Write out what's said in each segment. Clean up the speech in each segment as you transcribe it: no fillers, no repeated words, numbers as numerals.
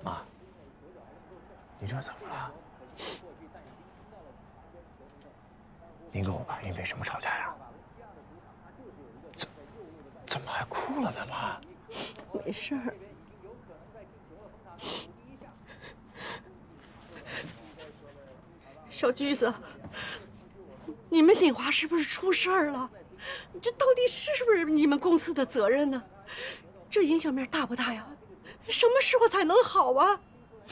妈，你这怎么了？您跟我爸因为什么吵架呀？怎么还哭了呢，妈？没事儿。小橘子，你们鼎华是不是出事儿了？这到底是不是你们公司的责任呢？这影响面大不大呀？什么时候才能好啊？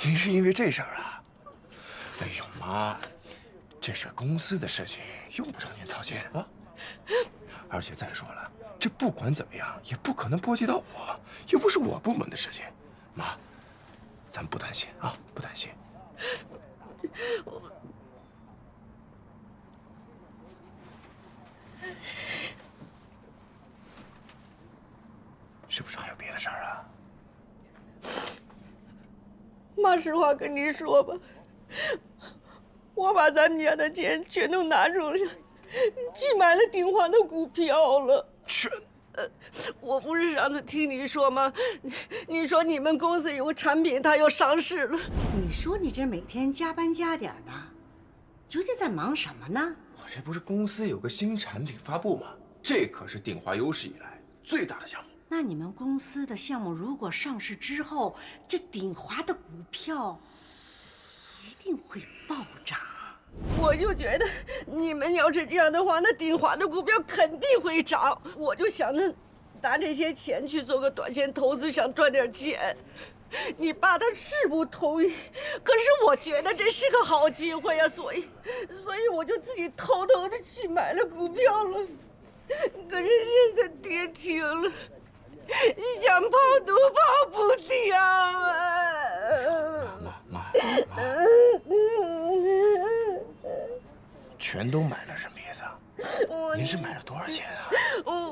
您是因为这事儿啊？哎呦，妈，这是公司的事情，用不着您操心啊。而且再说了，这不管怎么样也不可能波及到我，又不是我部门的事情。妈，咱不担心啊，不担心。是不是还有别的事儿啊？妈，实话跟你说吧，我把咱们家的钱全都拿出来，去买了鼎华的股票了。我不是上次听你说吗？你说你们公司有个产品，它要上市了。你说你这每天加班加点的，究竟在忙什么呢？我这不是公司有个新产品发布吗？这可是鼎华有史以来最大的项目。那你们公司的项目如果上市之后，这鼎华的股票一定会暴涨。我就觉得你们要是这样的话，那鼎华的股票肯定会涨。我就想着拿这些钱去做个短线投资，想赚点钱。你爸他是不同意，可是我觉得这是个好机会呀，所以我就自己偷偷的去买了股票了。可是现在跌停了，想跑都跑不掉啊！妈，全都买了什么意思啊？您是买了多少钱啊？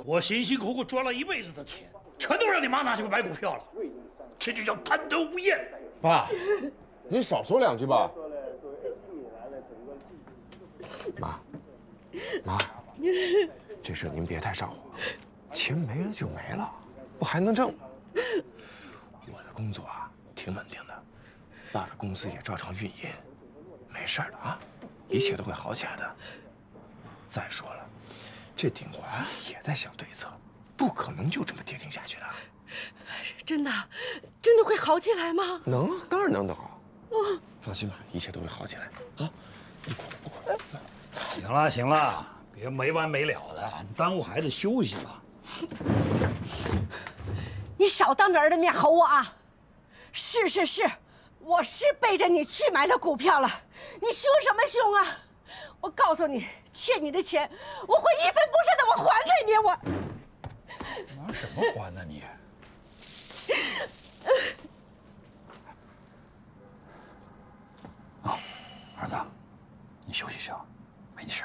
我辛辛苦苦赚了一辈子的钱，全都让你妈拿去买股票了，这就叫贪得无厌。爸，您少说两句吧。妈，这事您别太上火，钱没了就没了，不还能挣吗？我的工作啊挺稳定的，爸的公司也照常运营，没事的啊，一切都会好起来的。再说了，这鼎华也在想对策，不可能就这么跌停下去的。真的会好起来吗？能啊，当然能啊。放心吧，一切都会好起来啊！不哭了。行了，别没完没了的，耽误孩子休息了。你少当着儿的面吼我啊！是，我是背着你去买了股票了，你凶什么凶啊？我告诉你，欠你的钱，我会一分不剩的我还给你。我拿什么还呢你？啊，儿子，你休息啊，没事，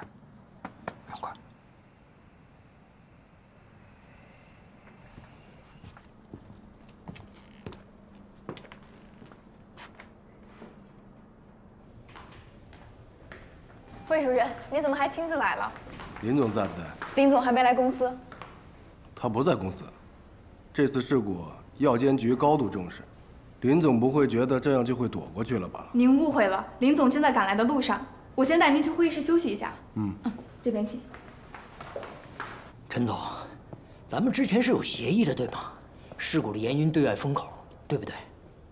不用管。魏主任，你怎么还亲自来了？林总在不在？林总还没来公司。他不在公司。这次事故，药监局高度重视。林总不会觉得这样就会躲过去了吧？您误会了，林总正在赶来的路上。我先带您去会议室休息一下。这边请。陈总，咱们之前是有协议的，对吗？事故的原因对外封口，对不对？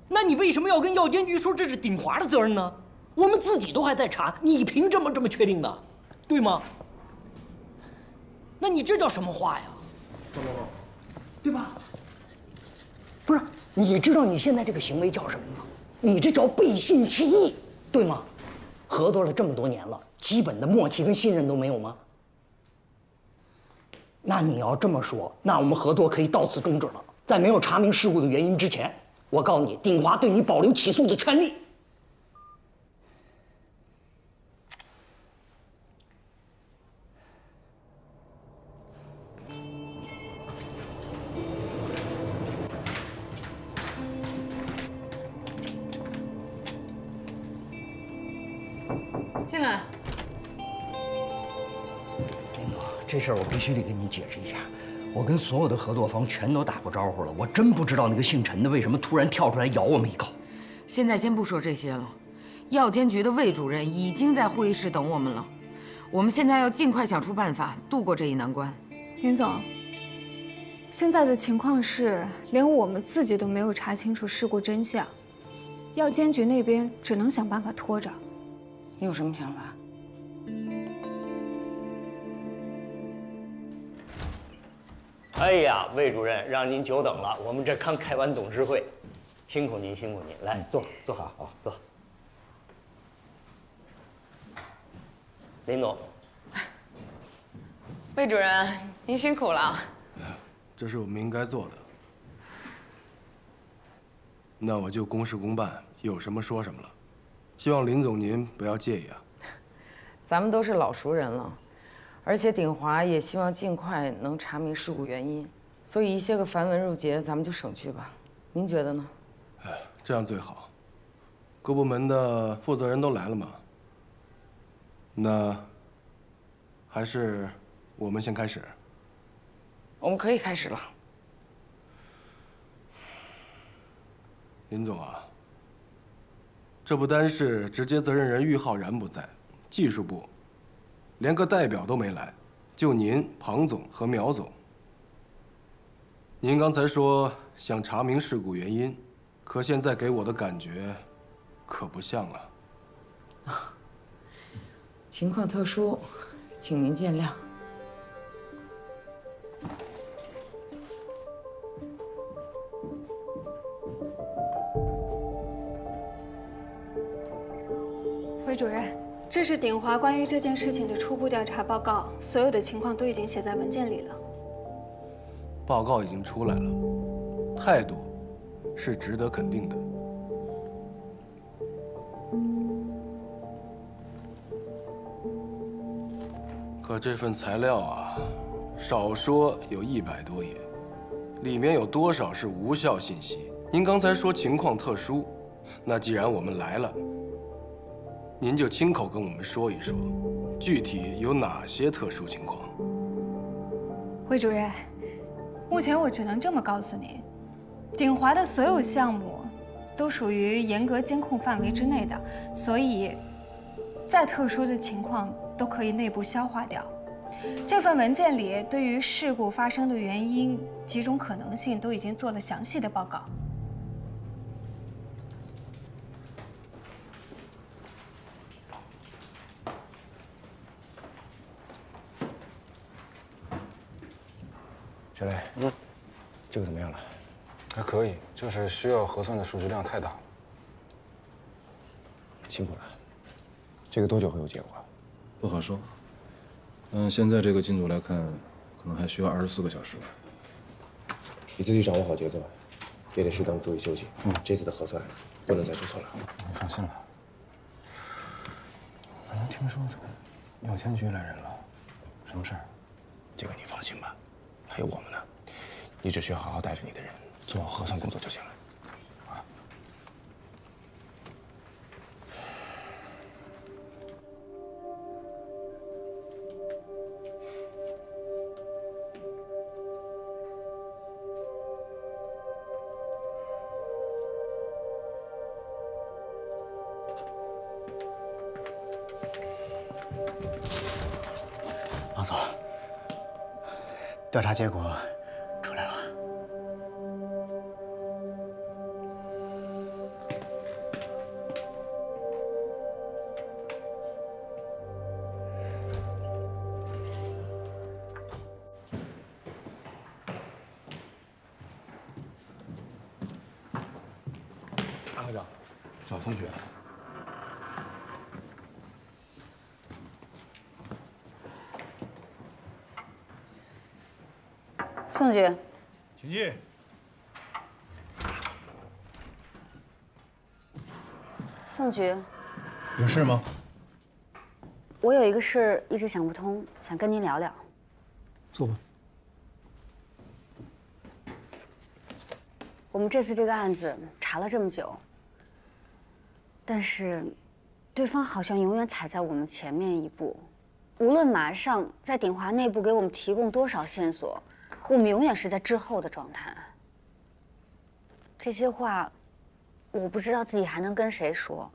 那你为什么要跟药监局说这是鼎华的责任呢？我们自己都还在查，你凭什么这么确定的，对吗？那你这叫什么话呀？对吧？不是，你知道你现在这个行为叫什么吗？你这叫背信弃义，对吗？合作了这么多年了，基本的默契跟信任都没有吗？那你要这么说，那我们合作可以到此终止了。在没有查明事故的原因之前，我告诉你，鼎华对你保留起诉的权利。进来。这个这事儿我必须得跟你解释一下。我跟所有的合作方全都打过招呼了，我真不知道那个姓陈的为什么突然跳出来咬我们一口。现在先不说这些了，药监局的魏主任已经在会议室等我们了。我们现在要尽快想出办法度过这一难关。林总，现在的情况是，连我们自己都没有查清楚事故真相，药监局那边只能想办法拖着。你有什么想法？哎呀，魏主任，让您久等了，我们这刚开完董事会，辛苦您，辛苦您，来坐，坐，好，坐。林总，魏主任，您辛苦了。这是我们应该做的。那我就公事公办，有什么说什么了。希望林总您不要介意啊。咱们都是老熟人了，而且鼎华也希望尽快能查明事故原因，所以一些个繁文缛节咱们就省去吧。您觉得呢？哎，这样最好。各部门的负责人都来了嘛，那还是我们先开始。我们可以开始了。林总啊，这不单是直接责任人郁浩然不在，技术部连个代表都没来，就您、庞总和苗总。您刚才说想查明事故原因，可现在给我的感觉可不像啊。情况特殊，请您见谅。魏主任，这是鼎华关于这件事情的初步调查报告，所有的情况都已经写在文件里了。报告已经出来了，态度是值得肯定的。可这份材料啊，少说有100多页，里面有多少是无效信息？您刚才说情况特殊，那既然我们来了，您就亲口跟我们说一说，具体有哪些特殊情况？魏主任，目前我只能这么告诉您，鼎华的所有项目都属于严格监控范围之内的，所以再特殊的情况都可以内部消化掉。这份文件里对于事故发生的原因、几种可能性都已经做了详细的报告。小雷，这个怎么样了？还可以，就是需要核算的数据量太大了。辛苦了。这个多久会有结果？不好说。现在这个进度来看，可能还需要24个小时吧。你自己掌握好节奏，也得适当注意休息。这次的核算不能再出错了。你放心吧。听说药监局来人了，什么事儿？这个你放心吧。还有我们呢，你只需要好好带着你的人做好核酸工作就行了。王总，调查结果出来了。安科长，找宋局。宋局，请进。宋局，有事吗？我有一个事一直想不通，想跟您聊聊。坐吧。我们这次这个案子查了这么久，但是对方好像永远踩在我们前面一步，无论马上在鼎华内部给我们提供多少线索，我们永远是在滞后的状态。这些话，我不知道自己还能跟谁说，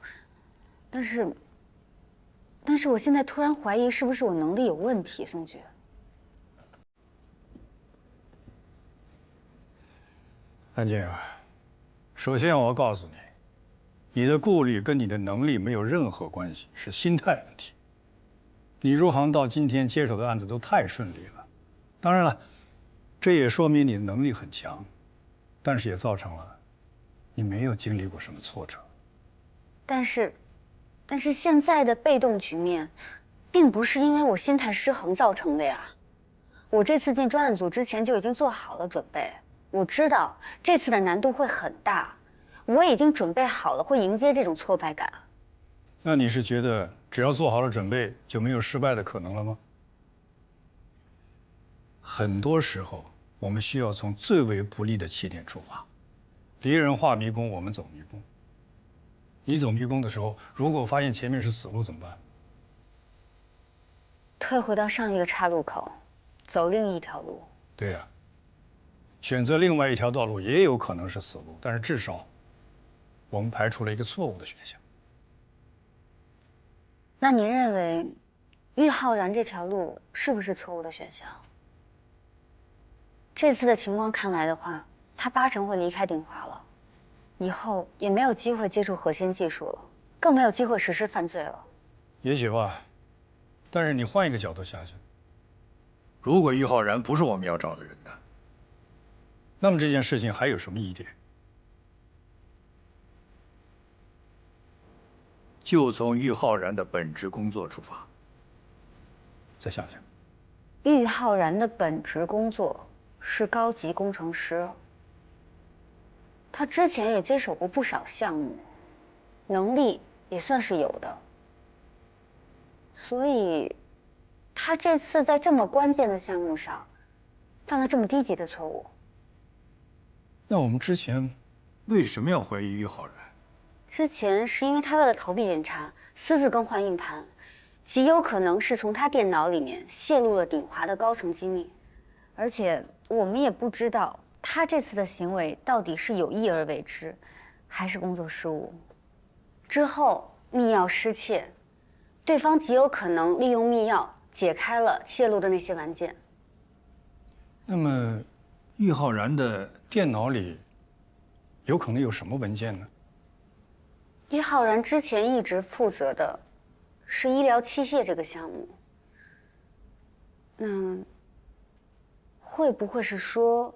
但是我现在突然怀疑，是不是我能力有问题，宋局？安静啊，首先我要告诉你，你的顾虑跟你的能力没有任何关系，是心态问题。你入行到今天接手的案子都太顺利了，当然了，这也说明你的能力很强，但是也造成了你没有经历过什么挫折。但是现在的被动局面，并不是因为我心态失衡造成的呀。我这次进专案组之前就已经做好了准备，我知道这次的难度会很大，我已经准备好了会迎接这种挫败感。那你是觉得只要做好了准备，就没有失败的可能了吗？很多时候，我们需要从最为不利的起点出发。敌人画迷宫，我们走迷宫。你走迷宫的时候，如果发现前面是死路怎么办？退回到上一个岔路口，走另一条路。对呀，选择另外一条道路也有可能是死路，但是至少我们排除了一个错误的选项。那您认为，玉浩然这条路是不是错误的选项？这次的情况看来的话，他80%会离开鼎华了，以后也没有机会接触核心技术了，更没有机会实施犯罪了。也许吧，但是你换一个角度想想，如果玉浩然不是我们要找的人呢，那么这件事情还有什么疑点？就从玉浩然的本职工作出发，再想想。玉浩然的本职工作是高级工程师，他之前也接手过不少项目，能力也算是有的。所以，他这次在这么关键的项目上，犯了这么低级的错误。那我们之前为什么要怀疑玉浩然？之前是因为他为了逃避检查，私自更换硬盘，极有可能是从他电脑里面泄露了鼎华的高层机密，而且我们也不知道他这次的行为到底是有意而为之，还是工作失误。之后密钥失窃，对方极有可能利用密钥解开了泄露的那些文件。那么，玉浩然的电脑里有可能有什么文件呢？玉浩然之前一直负责的是医疗器械这个项目，那会不会是说，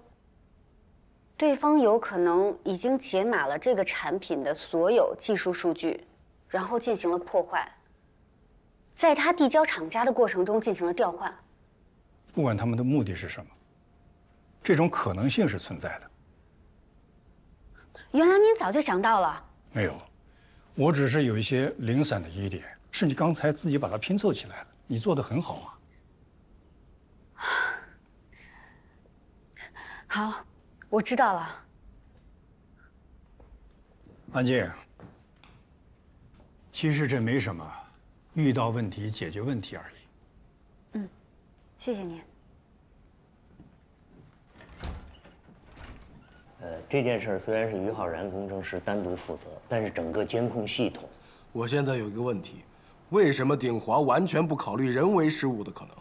对方有可能已经解码了这个产品的所有技术数据，然后进行了破坏，在他递交厂家的过程中进行了调换？不管他们的目的是什么，这种可能性是存在的。原来您早就想到了？没有。我只是有一些零散的疑点，是你刚才自己把它拼凑起来的，你做得很好啊。好，我知道了。安静。其实这没什么，遇到问题解决问题而已。嗯，谢谢您。这件事虽然是于浩然工程师单独负责，但是整个监控系统，我现在有一个问题，为什么鼎华完全不考虑人为失误的可能？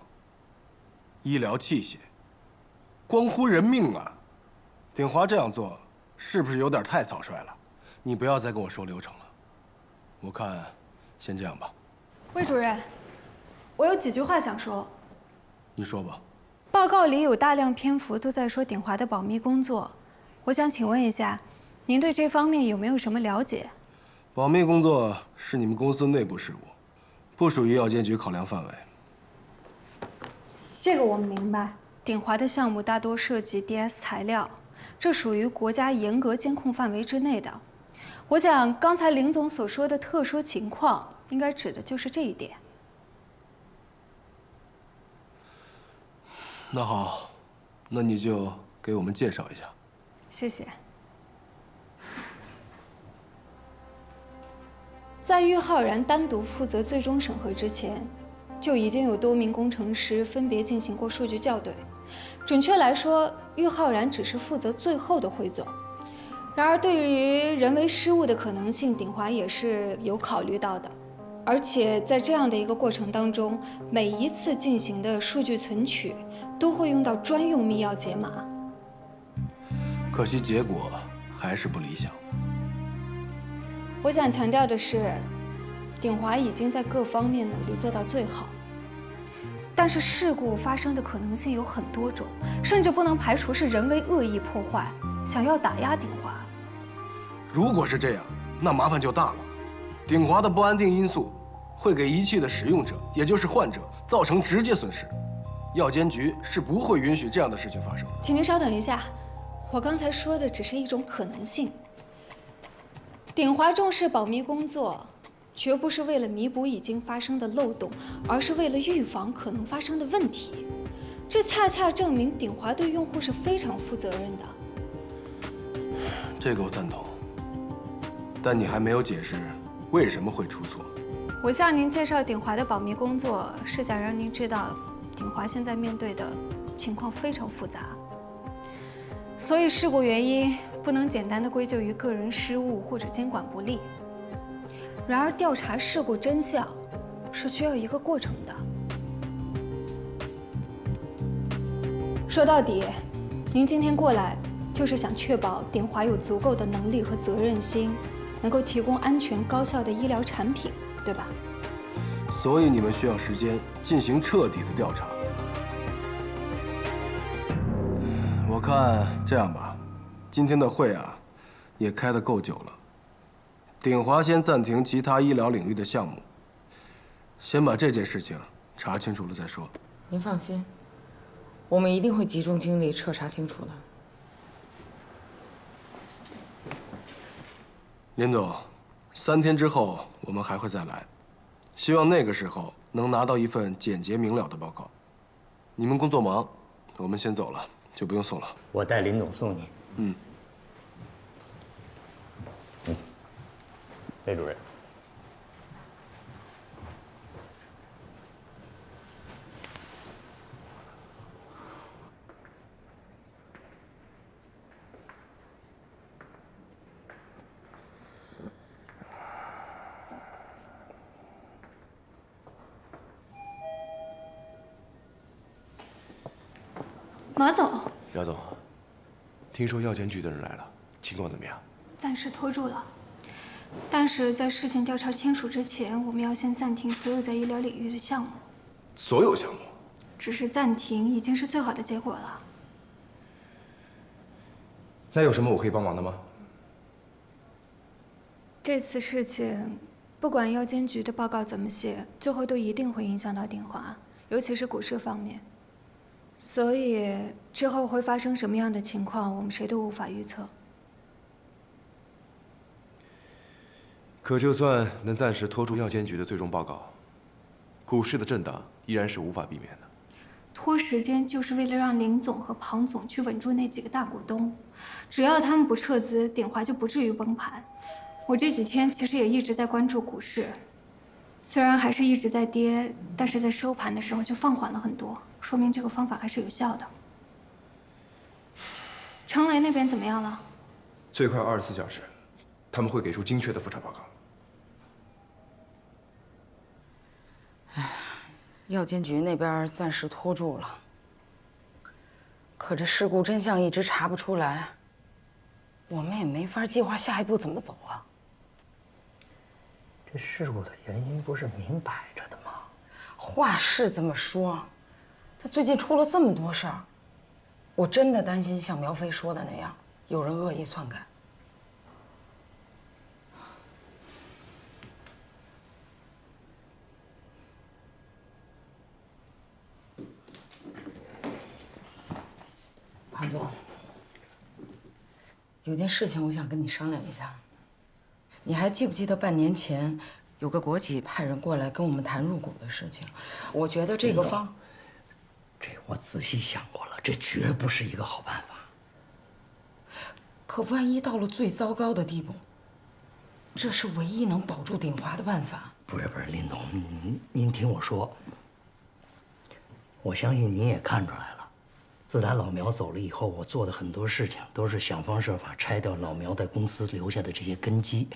医疗器械，关乎人命啊！鼎华这样做是不是有点太草率了？你不要再跟我说流程了，我看先这样吧。魏主任，我有几句话想说。你说吧。报告里有大量篇幅都在说鼎华的保密工作。我想请问一下，您对这方面有没有什么了解？保密工作是你们公司内部事务，不属于药监局考量范围。这个我们明白。鼎华的项目大多涉及 DS 材料，这属于国家严格监控范围之内的。我想刚才林总所说的特殊情况，应该指的就是这一点。那好，那你就给我们介绍一下。谢谢。在玉浩然单独负责最终审核之前，就已经有多名工程师分别进行过数据校对。准确来说，郁浩然只是负责最后的汇总。然而，对于人为失误的可能性，鼎华也是有考虑到的。而且在这样的一个过程当中，每一次进行的数据存取都会用到专用密钥解码。可惜结果还是不理想。我想强调的是，鼎华已经在各方面努力做到最好，但是事故发生的可能性有很多种，甚至不能排除是人为恶意破坏，想要打压鼎华。如果是这样，那麻烦就大了。鼎华的不安定因素会给仪器的使用者，也就是患者，造成直接损失。药监局是不会允许这样的事情发生。请您稍等一下，我刚才说的只是一种可能性。鼎华重视保密工作，绝不是为了弥补已经发生的漏洞，而是为了预防可能发生的问题。这恰恰证明鼎华对用户是非常负责任的。这个我赞同，但你还没有解释为什么会出错。我向您介绍鼎华的保密工作，是想让您知道，鼎华现在面对的情况非常复杂，所以事故原因不能简单的归咎于个人失误或者监管不力。然而，调查事故真相是需要一个过程的。说到底，您今天过来就是想确保鼎华有足够的能力和责任心，能够提供安全高效的医疗产品，对吧？所以你们需要时间进行彻底的调查。我看这样吧，今天的会啊，也开得够久了。鼎华先暂停其他医疗领域的项目，先把这件事情查清楚了再说。您放心，我们一定会集中精力彻查清楚的。林总，3天之后我们还会再来，希望那个时候能拿到一份简洁明了的报告。你们工作忙，我们先走了，就不用送了。我带林总送你。魏主任。马总，姚总，听说药监局的人来了，情况怎么样？暂时拖住了，但是在事情调查清楚之前，我们要先暂停所有在医疗领域的项目。所有项目？只是暂停已经是最好的结果了。那有什么我可以帮忙的吗？这次事情，不管药监局的报告怎么写，最后都一定会影响到鼎华，尤其是股市方面。所以之后会发生什么样的情况，我们谁都无法预测。可就算能暂时拖住药监局的最终报告，股市的震荡依然是无法避免的。拖时间就是为了让林总和庞总去稳住那几个大股东，只要他们不撤资，鼎华就不至于崩盘。我这几天其实也一直在关注股市，虽然还是一直在跌，但是在收盘的时候就放缓了很多，说明这个方法还是有效的。程雷那边怎么样了？最快24小时，他们会给出精确的复查报告。药监局那边暂时拖住了，可这事故真相一直查不出来，我们也没法计划下一步怎么走啊。这事故的原因不是明摆着的吗？话是这么说，他最近出了这么多事儿，我真的担心像苗飞说的那样，有人恶意篡改。庞总，有件事情我想跟你商量一下。你还记不记得半年前有个国企派人过来跟我们谈入股的事情？我觉得这个这我仔细想过了，这绝不是一个好办法。可万一到了最糟糕的地步，这是唯一能保住鼎华的办法。不是，林总，您听我说，我相信你也看出来了，自打老苗走了以后，我做的很多事情都是想方设法拆掉老苗在公司留下的这些根基。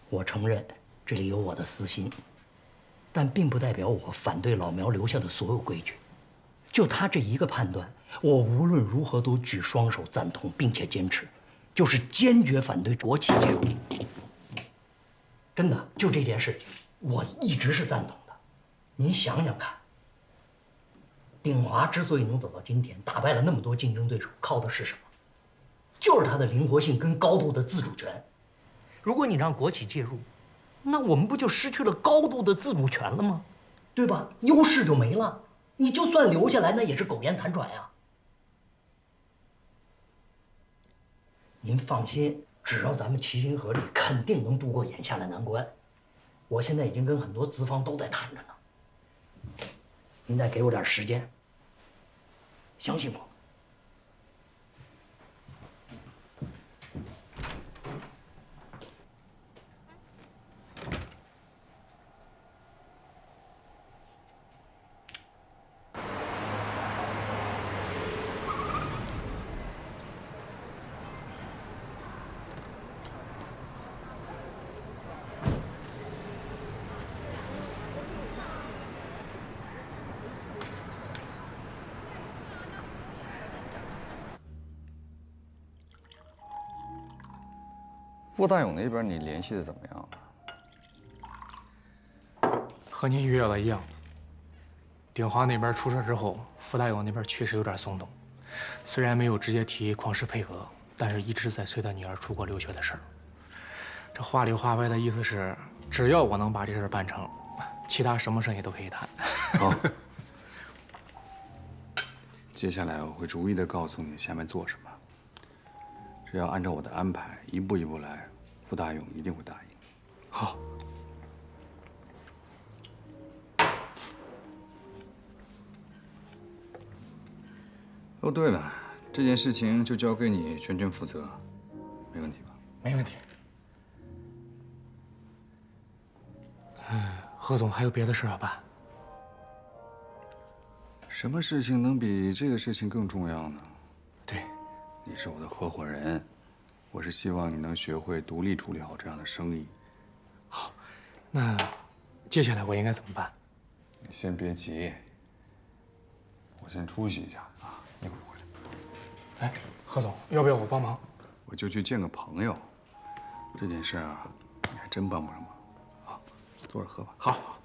我承认这里有我的私心，但并不代表我反对老苗留下的所有规矩。就他这一个判断，我无论如何都举双手赞同，并且坚持，就是坚决反对国企介入。真的，就这件事情，我一直是赞同的。您想想看，鼎华之所以能走到今天，打败了那么多竞争对手，靠的是什么？就是它的灵活性跟高度的自主权。如果你让国企介入，那我们不就失去了高度的自主权了吗？对吧？优势就没了。你就算留下来，那也是苟延残喘呀。您放心，只要咱们齐心合力，肯定能度过眼下的难关。我现在已经跟很多资方都在谈着呢。您再给我点时间，相信我。傅大勇那边你联系的怎么样了？和您预料的一样，鼎华那边出事之后，傅大勇那边确实有点松动，虽然没有直接提旷视配合，但是一直在催他女儿出国留学的事儿。这话里话外的意思是，只要我能把这事儿办成，其他什么生意都可以谈。好，接下来我会逐一的告诉你下面做什么。只要按照我的安排，一步一步来，傅大勇一定会答应。好。哦，对了，这件事情就交给你全权负责，没问题吧？没问题。何总还有别的事要办？什么事情能比这个事情更重要呢？对。你是我的合伙人，我是希望你能学会独立处理好这样的生意。好，那接下来我应该怎么办？你先别急，我先出息一下啊，一会儿回来。哎，何总，要不要我帮忙？我就去见个朋友，这件事啊，你还真帮不上忙。好，坐着喝吧。好。好。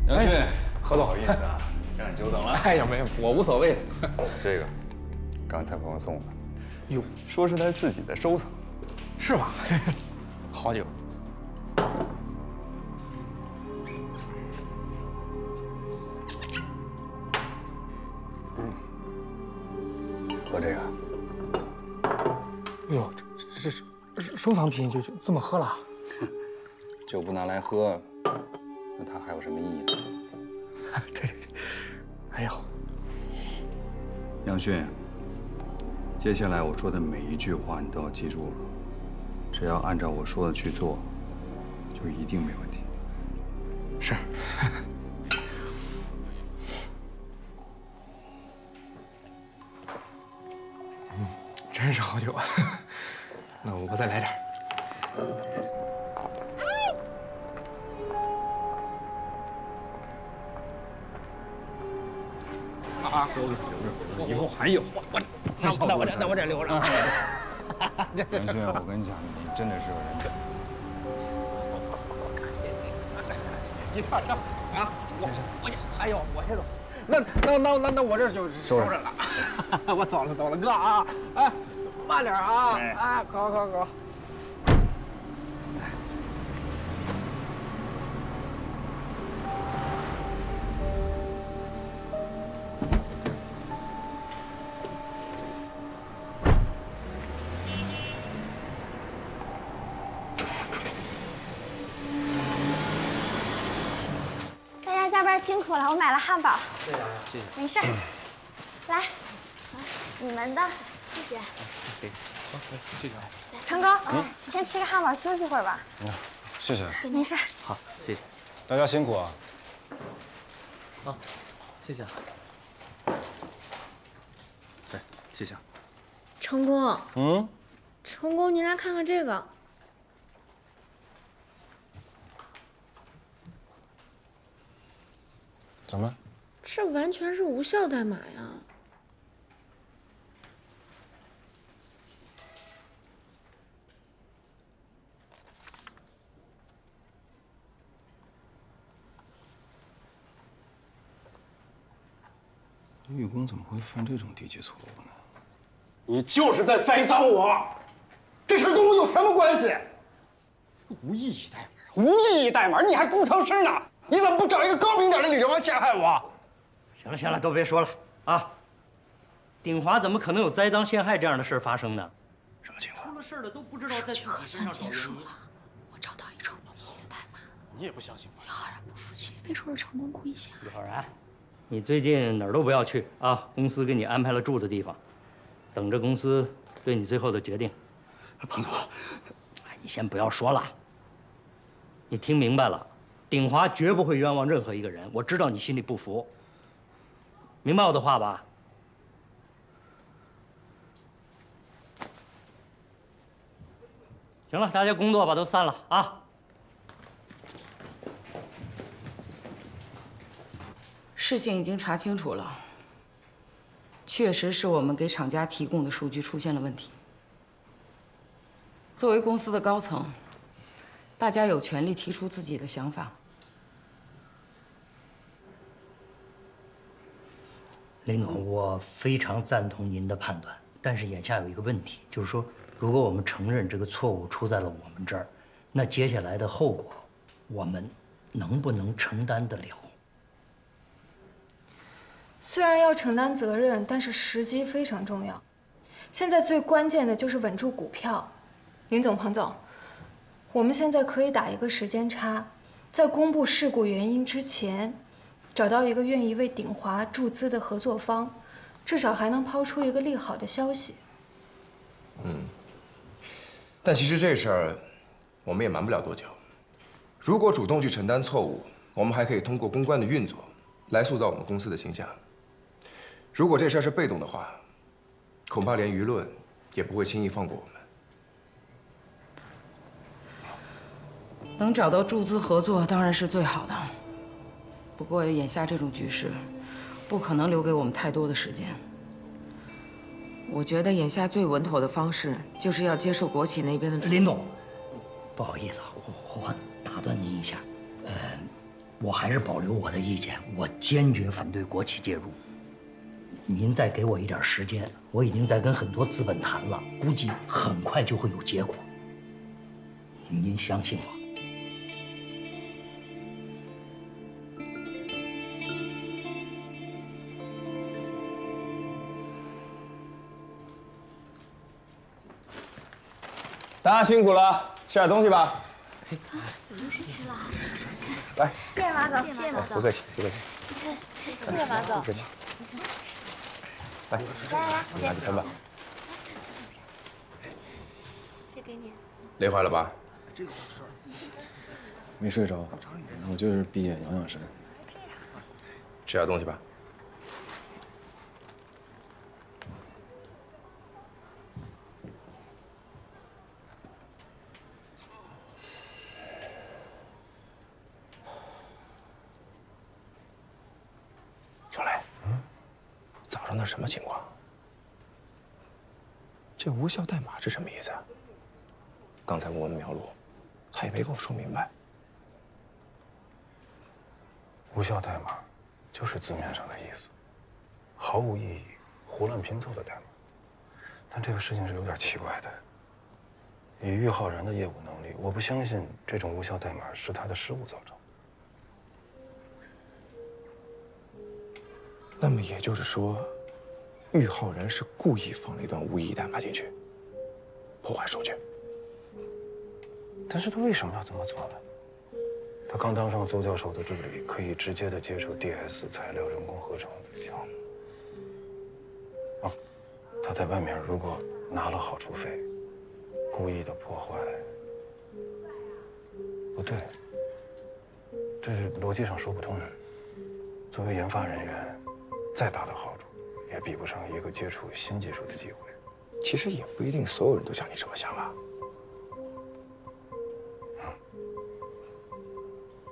杨迅，何总，不好意思啊，让你久等了。哎呀，没有，我无所谓的。这个，刚才朋友送的，哟，说是他自己的收藏，是吗？好酒。喝这个。哎呦，这是收藏品，就这么喝了？酒不拿来喝，那它还有什么意义呢？对。哎呦，杨迅，接下来我说的每一句话你都要记住了，只要按照我说的去做，就一定没问题。是。真是好酒啊！那我再来点。啊，以后还有那我这留了。杨迅，我跟你讲，你真的是个人才。一块上啊！哎呦，我先走。那我这就收着了。我走了，哥啊！哎，慢点啊！哎，好。大家加班辛苦了，我买了汉堡。谢谢，谢谢。没事儿，来，你们的，谢谢。好，这个。成功，先吃个汉堡休息会儿吧。谢谢。没事儿。好，谢谢。大家辛苦啊。好，谢谢。哎，谢谢。成功。成功，你来看看这个。怎么？这完全是无效代码呀！玉工怎么会犯这种低级错误呢？你就是在栽赃我，这事跟我有什么关系？无意义代码，无意义代码，你还工程师呢？你怎么不找一个高明点的理由来陷害我？行了，都别说了啊！鼎华怎么可能有栽赃陷害这样的事发生呢？什么情况？出了事了都不知道在自己核身上算结束了，我找到一串无意义的代码。你也不相信我？姚浩然不服气，非说是成功故意陷害。于浩然，你最近哪儿都不要去啊！公司给你安排了住的地方，等着公司对你最后的决定。彭总，你先不要说了，你听明白了，鼎华绝不会冤枉任何一个人。我知道你心里不服，明白我的话吧？行了，大家工作吧，都散了啊！事情已经查清楚了，确实是我们给厂家提供的数据出现了问题。作为公司的高层，大家有权利提出自己的想法。林总，我非常赞同您的判断，但是眼下有一个问题，就是说，如果我们承认这个错误出在了我们这儿，那接下来的后果，我们能不能承担得了？虽然要承担责任，但是时机非常重要。现在最关键的就是稳住股票。林总、彭总，我们现在可以打一个时间差，在公布事故原因之前，找到一个愿意为鼎华注资的合作方，至少还能抛出一个利好的消息。但其实这事儿我们也瞒不了多久。如果主动去承担错误，我们还可以通过公关的运作来塑造我们公司的形象。如果这事儿是被动的话，恐怕连舆论也不会轻易放过我们。能找到注资合作当然是最好的，不过眼下这种局势，不可能留给我们太多的时间。我觉得眼下最稳妥的方式，就是要接受国企那边的。林总，不好意思啊，我打断您一下。我还是保留我的意见，我坚决反对国企介入。您再给我一点时间，我已经在跟很多资本谈了，估计很快就会有结果。您相信我。大家辛苦了，吃点东西吧。有东西吃了。来，谢谢马总，谢谢马总。不客气，不客气。谢谢马总。不客气。来，拿几盆吧。这给你。累坏了吧？没睡着，我就是闭眼养养神。吃点东西吧。小雷，早上那什么情况？这无效代码是什么意思？刚才我问苗璐，他也没跟我说明白。无效代码就是字面上的意思，毫无意义、胡乱拼凑的代码。但这个事情是有点奇怪的。以郁浩然的业务能力，我不相信这种无效代码是他的失误造成。那么也就是说，郁浩然是故意放了一段无意义代码进去，破坏数据。但是他为什么要这么做呢？他刚当上邹教授的助理，可以直接的接触 DS 材料人工合成的项目。他在外面如果拿了好处费，故意的破坏，不对，这是逻辑上说不通的。作为研发人员，再大的好处，也比不上一个接触新技术的机会。其实也不一定所有人都像你这么想啊。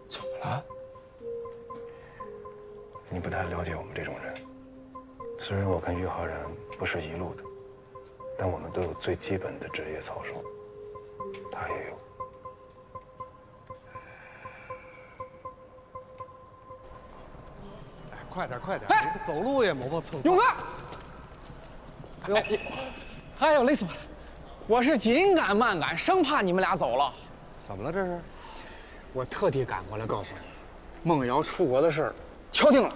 怎么了？你不太了解我们这种人。虽然我跟郁浩然不是一路的，但我们都有最基本的职业操守，他也有。快点，快点！你这走路也磨磨蹭蹭。勇哥，哎呦，累死我了！我是紧赶慢赶，生怕你们俩走了。怎么了这是？我特地赶过来告诉你，孟瑶出国的事儿敲定了。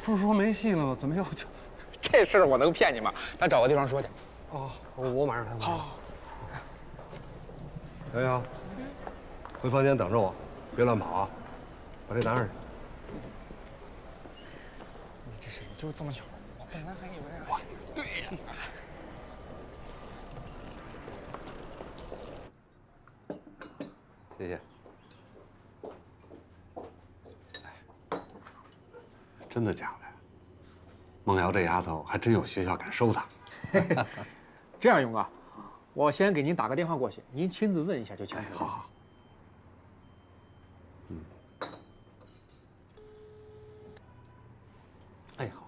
不是说没戏了吗？怎么又？这事儿我能骗你吗？咱找个地方说去。哦，我马上来。好。洋洋，回房间等着我，别乱跑啊！把这拿上去。你这事就这么巧？我本来还以为我对呀。谢谢。真的假的？孟瑶这丫头还真有学校敢收她。这样，勇哥，我先给您打个电话过去，您亲自问一下就清楚了。好好。哎，好。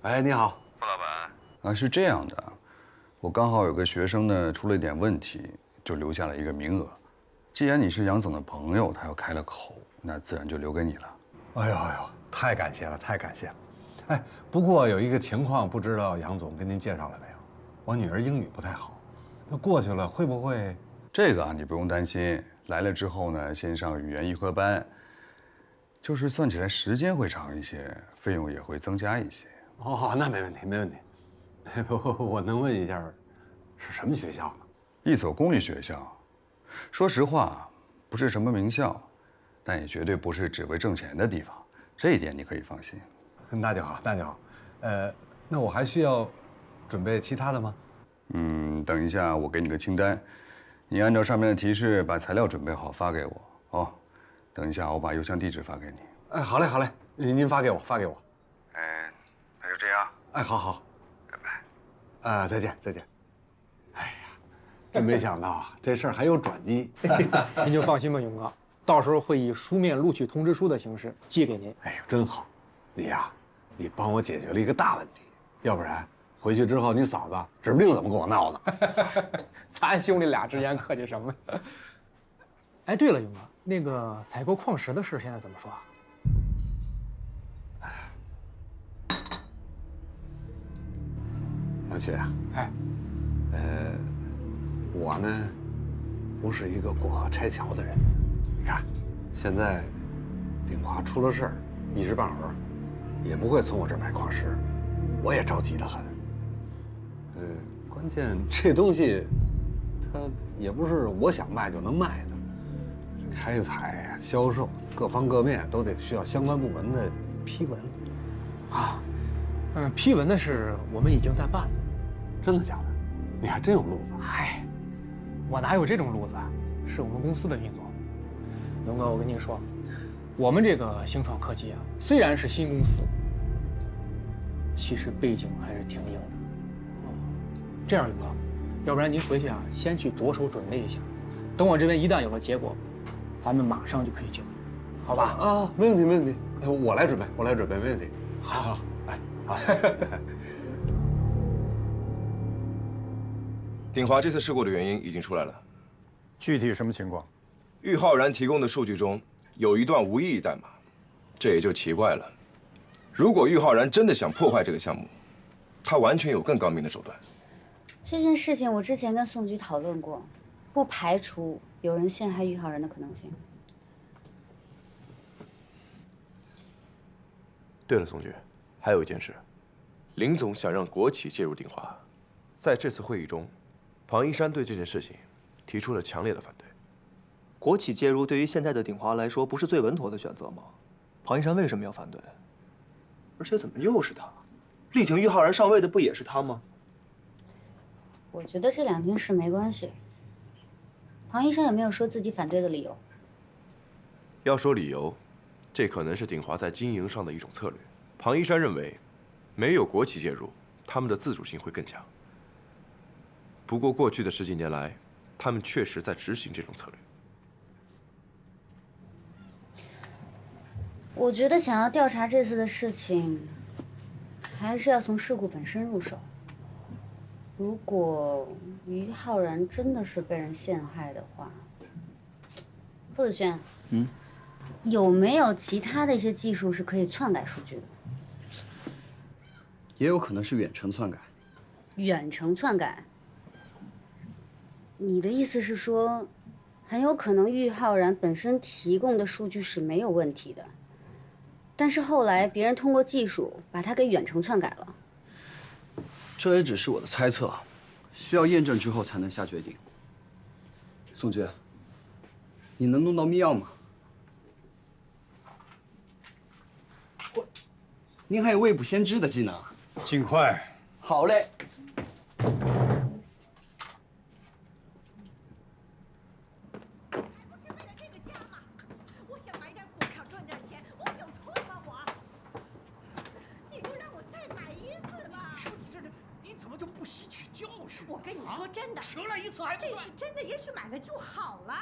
喂，你好，傅老板。是这样的，我刚好有个学生呢出了一点问题，就留下了一个名额。既然你是杨总的朋友，他又开了口，那自然就留给你了。哎呦，太感谢了，太感谢了。哎，不过有一个情况，不知道杨总跟您介绍了没有？我女儿英语不太好，那过去了会不会？这个啊，你不用担心。来了之后呢，先上语言预科班，就是算起来时间会长一些，费用也会增加一些。哦，那没问题，没问题。我能问一下，是什么学校吗？一所公立学校。说实话，不是什么名校，但也绝对不是只为挣钱的地方，这一点你可以放心。那就好，那就好。那我还需要准备其他的吗？等一下我给你个清单，你按照上面的提示把材料准备好发给我哦。等一下我把邮箱地址发给你。哎，好嘞，好嘞，您发给我，发给我。那就这样。哎，好，拜拜。再见，再见。哎呀，真没想到啊，这事儿还有转机。您就放心吧，勇哥，到时候会以书面录取通知书的形式寄给您。哎呦，真好，你帮我解决了一个大问题，要不然回去之后你嫂子指不定怎么跟我闹呢。咱兄弟俩之间客气什么？哎，对了，勇哥，那个采购矿石的事现在怎么说啊？杨雪啊，哎，我呢，不是一个过河拆桥的人。你看，现在鼎华出了事儿，一时半会儿也不会从我这儿买矿石，我也着急得很。关键这东西，它也不是我想卖就能卖的，开采、销售各方各面都得需要相关部门的批文。啊，批文的事我们已经在办了。真的假的？你还真有路子？嗨，我哪有这种路子啊？是我们公司的运作。勇哥，我跟您说，我们这个星创科技啊，虽然是新公司，其实背景还是挺硬的。这样，勇哥，要不然您回去啊，先去着手准备一下，等我这边一旦有了结果，咱们马上就可以就，好吧？啊，没问题，没问题，我来准备，没问题。好，哎，好。鼎华这次事故的原因已经出来了，具体什么情况？郁浩然提供的数据中有一段无意义代码，这也就奇怪了。如果郁浩然真的想破坏这个项目，他完全有更高明的手段。这件事情我之前跟宋局讨论过，不排除有人陷害郁浩然的可能性。对了，宋局，还有一件事，林总想让国企介入鼎华，在这次会议中，庞一山对这件事情提出了强烈的反对。国企介入对于现在的鼎华来说，不是最稳妥的选择吗？庞一山为什么要反对？而且怎么又是他？力挺郁浩然上位的不也是他吗？我觉得这两件事没关系。庞医生也没有说自己反对的理由。要说理由，这可能是鼎华在经营上的一种策略。庞一山认为，没有国企介入，他们的自主性会更强。不过过去的10几年来，他们确实在执行这种策略。我觉得想要调查这次的事情，还是要从事故本身入手。如果于浩然真的是被人陷害的话，傅子轩，有没有其他的一些技术是可以篡改数据的？也有可能是远程篡改。远程篡改？你的意思是说，很有可能郁浩然本身提供的数据是没有问题的，但是后来别人通过技术把它给远程篡改了。这也只是我的猜测，需要验证之后才能下决定。宋局，你能弄到密钥吗？您还有未卜先知的技能。尽快。好嘞。我跟你说真的，折了一次还不算。这次真的，也许买了就好了。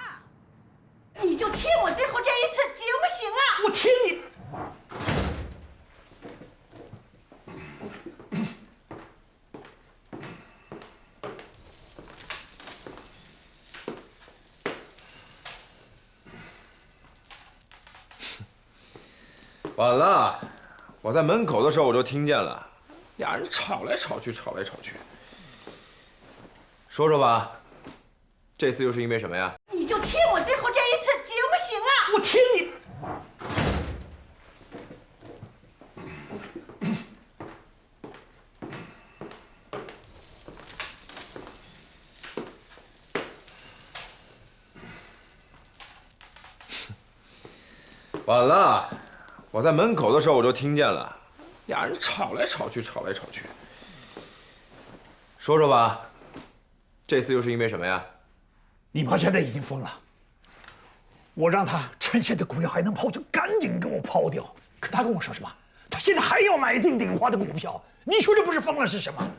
你就听我最后这一次，行不行啊？我听你。晚了，我在门口的时候我就听见了，俩人吵来吵去，吵来吵去。说说吧，这次又是因为什么呀？你就听我最后这一次，行不行啊？我听你。晚了，我在门口的时候我就听见了，俩人吵来吵去，吵来吵去。说说吧，这次又是因为什么呀？你妈现在已经疯了，我让她趁现在股票还能抛，就赶紧给我抛掉。可她跟我说什么？她现在还要买进鼎华的股票，你说这不是疯了是什么？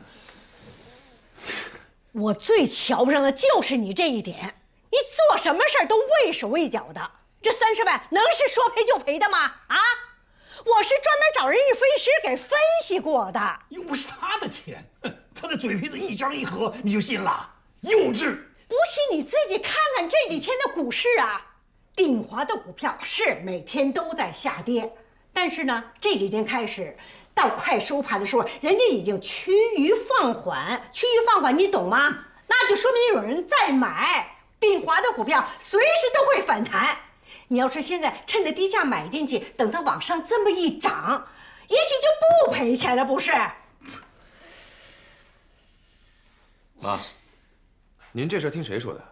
我最瞧不上的就是你这一点，你做什么事儿都畏手畏脚的。这30万能是说赔就赔的吗？啊！我是专门找人力分析师给分析过的，又不是他的钱，他的嘴皮子一张一合，你就信了？幼稚！不信你自己看看这几天的股市啊，鼎华的股票是每天都在下跌，但是呢，这几天开始到快收盘的时候，人家已经趋于放缓。趋于放缓，你懂吗？那就说明有人在买鼎华的股票，随时都会反弹。你要是现在趁着低价买进去，等它往上这么一涨，也许就不赔钱了，不是？妈，您这事听谁说的？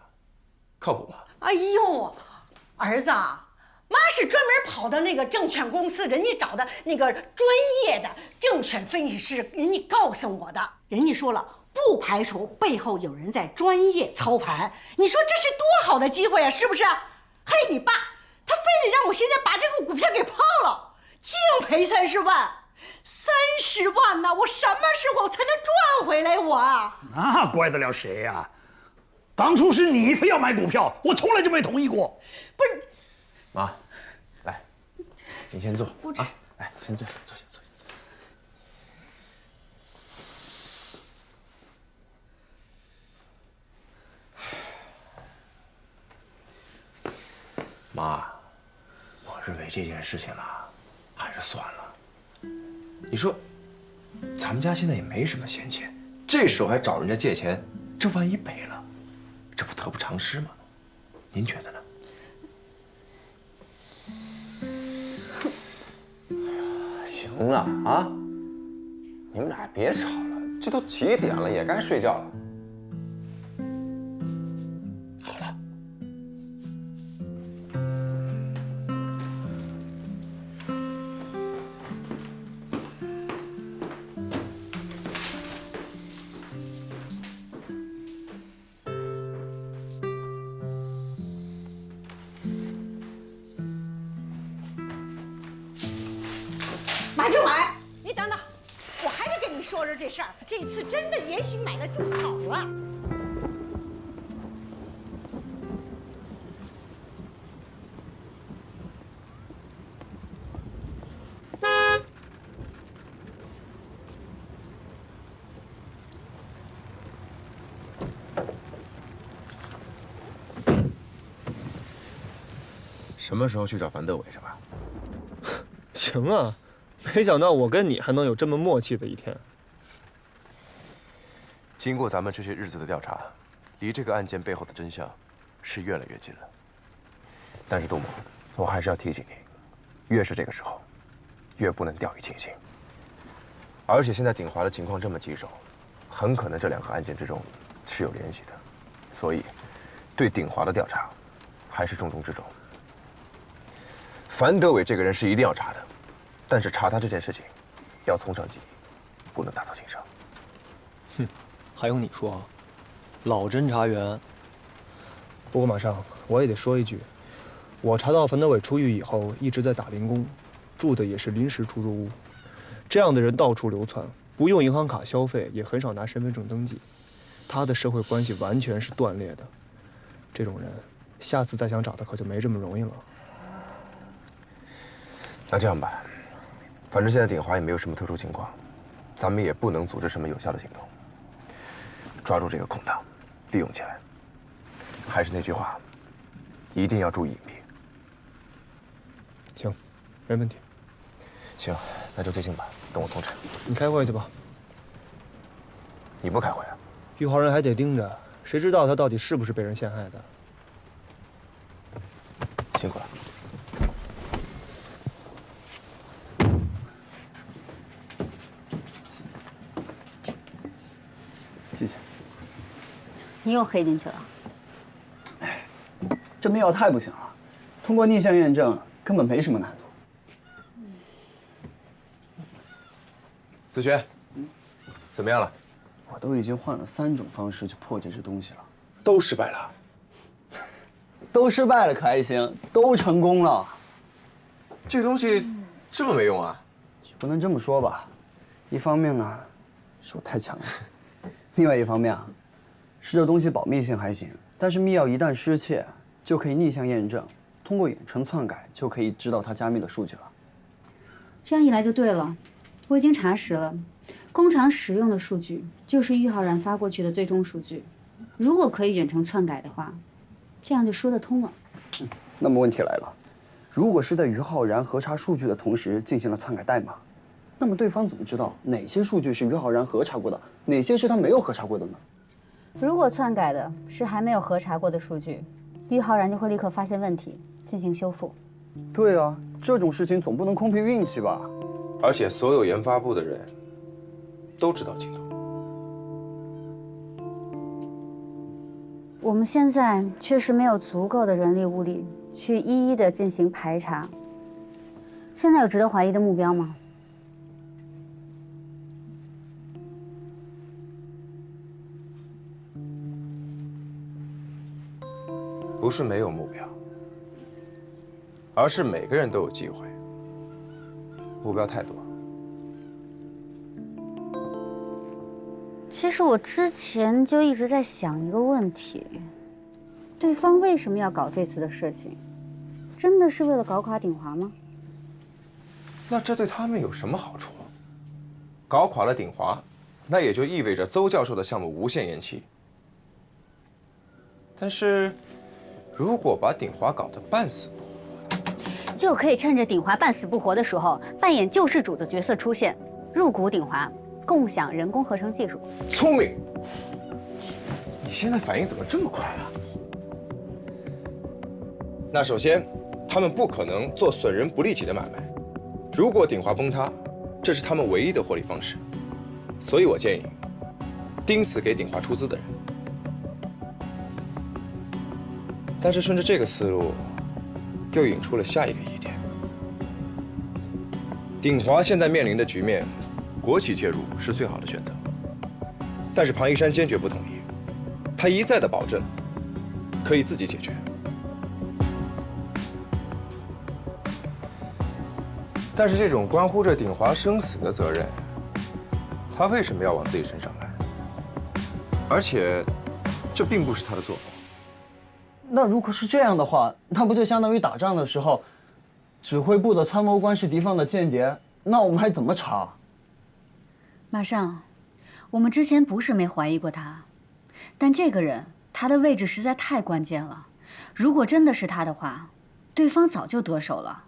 靠谱吗？哎呦，儿子，妈是专门跑到那个证券公司，人家找的那个专业的证券分析师，人家告诉我的，人家说了，不排除背后有人在专业操盘。你说这是多好的机会啊，是不是？嘿，你爸他非得让我现在把这个股票给抛了，净赔30万，30万呢，我什么时候才能赚回来我？那怪得了谁呀？当初是你非要买股票，我从来就没同意过。不是，妈，来，你先坐啊，来，先坐下。妈，我认为这件事情呢，还是算了。你说，咱们家现在也没什么闲钱，这时候还找人家借钱，这万一赔了，这不得不偿失吗？您觉得呢？哎呀，行了啊，你们俩别吵了，这都几点了，也该睡觉了。买就买，你等等，我还得跟你说说这事儿。这次真的，也许买了就好了。什么时候去找樊德伟是吧？行啊，没想到我跟你还能有这么默契的一天。经过咱们这些日子的调查，离这个案件背后的真相是越来越近了。但是杜某，我还是要提醒你，越是这个时候，越不能掉以轻心。而且现在鼎华的情况这么棘手，很可能这2个案件之中是有联系的，所以对鼎华的调查还是重中之重。樊德伟这个人是一定要查的，但是查他这件事情要从长计议，不能打草惊蛇。哼，还用你说？老侦查员。不过马上我也得说一句，我查到樊德伟出狱以后一直在打零工，住的也是临时出租屋。这样的人到处流窜，不用银行卡消费，也很少拿身份证登记，他的社会关系完全是断裂的。这种人，下次再想找他可就没这么容易了。那这样吧，反正现在鼎华也没有什么特殊情况，咱们也不能组织什么有效的行动。抓住这个空档，利用起来。还是那句话，一定要注意隐蔽。行，没问题。行，那就这行吧，等我通知。你开会去吧。你不开会啊？玉华人还得盯着，谁知道他到底是不是被人陷害的？辛苦了。谢谢。你又黑进去了。这密钥太不行了，通过逆向验证根本没什么难度。子轩，怎么样了？我都已经换了3种方式去破解这东西了，都失败了。都失败了可还行，都成功了。这东西这么没用啊？也不能这么说吧。一方面呢，是我太强了；另外一方面啊，是这东西保密性还行，但是密钥一旦失窃，就可以逆向验证，通过远程篡改就可以知道它加密的数据了。这样一来就对了，我已经查实了，工厂使用的数据就是玉浩然发过去的最终数据。如果可以远程篡改的话，这样就说得通了。那么问题来了，如果是在于浩然核查数据的同时进行了篡改代码，那么对方怎么知道哪些数据是于浩然核查过的，哪些是他没有核查过的呢？如果篡改的是还没有核查过的数据，于浩然就会立刻发现问题，进行修复。对啊，这种事情总不能空凭运气吧？而且所有研发部的人都知道进度。我们现在确实没有足够的人力物力去一一的进行排查。现在有值得怀疑的目标吗？不是没有目标，而是每个人都有机会。目标太多。其实我之前就一直在想一个问题：对方为什么要搞这次的事情？真的是为了搞垮鼎华吗？那这对他们有什么好处？搞垮了鼎华，那也就意味着邹教授的项目无限延期。但是，如果把鼎华搞得半死不活，就可以趁着鼎华半死不活的时候，扮演救世主的角色出现，入股鼎华，共享人工合成技术。聪明！你现在反应怎么这么快啊？那首先，他们不可能做损人不利己的买卖。如果鼎华崩塌，这是他们唯一的获利方式。所以我建议，盯死给鼎华出资的人。但是顺着这个思路，又引出了下一个疑点。鼎华现在面临的局面，国企介入是最好的选择。但是庞一山坚决不同意，他一再的保证，可以自己解决。但是这种关乎着鼎华生死的责任，他为什么要往自己身上来？而且，这并不是他的作风。那如果是这样的话，那不就相当于打仗的时候，指挥部的参谋官是敌方的间谍，那我们还怎么查？马上，我们之前不是没怀疑过他，但这个人他的位置实在太关键了。如果真的是他的话，对方早就得手了，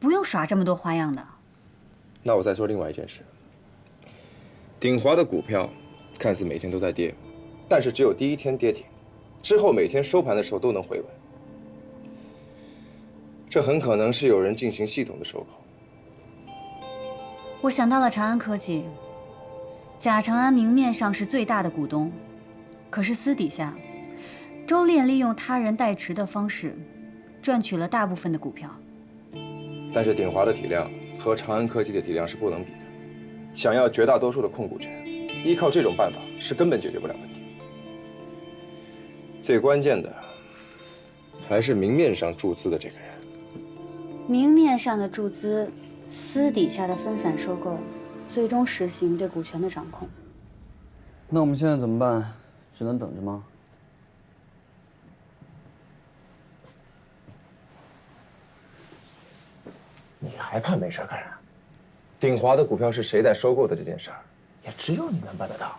不用耍这么多花样的。那我再说另外一件事。鼎华的股票看似每天都在跌，但是只有第一天跌停。之后每天收盘的时候都能回稳，这很可能是有人进行系统的收购。我想到了长安科技，贾长安明面上是最大的股东，可是私底下，周炼利用他人代持的方式，赚取了大部分的股票。但是鼎华的体量和长安科技的体量是不能比的，想要绝大多数的控股权，依靠这种办法是根本解决不了问题。最关键的还是明面上注资的这个人。明面上的注资，私底下的分散收购，最终实行对股权的掌控。那我们现在怎么办？只能等着吗？你还怕没事干啊？鼎华的股票是谁在收购的这件事儿，也只有你能办得到。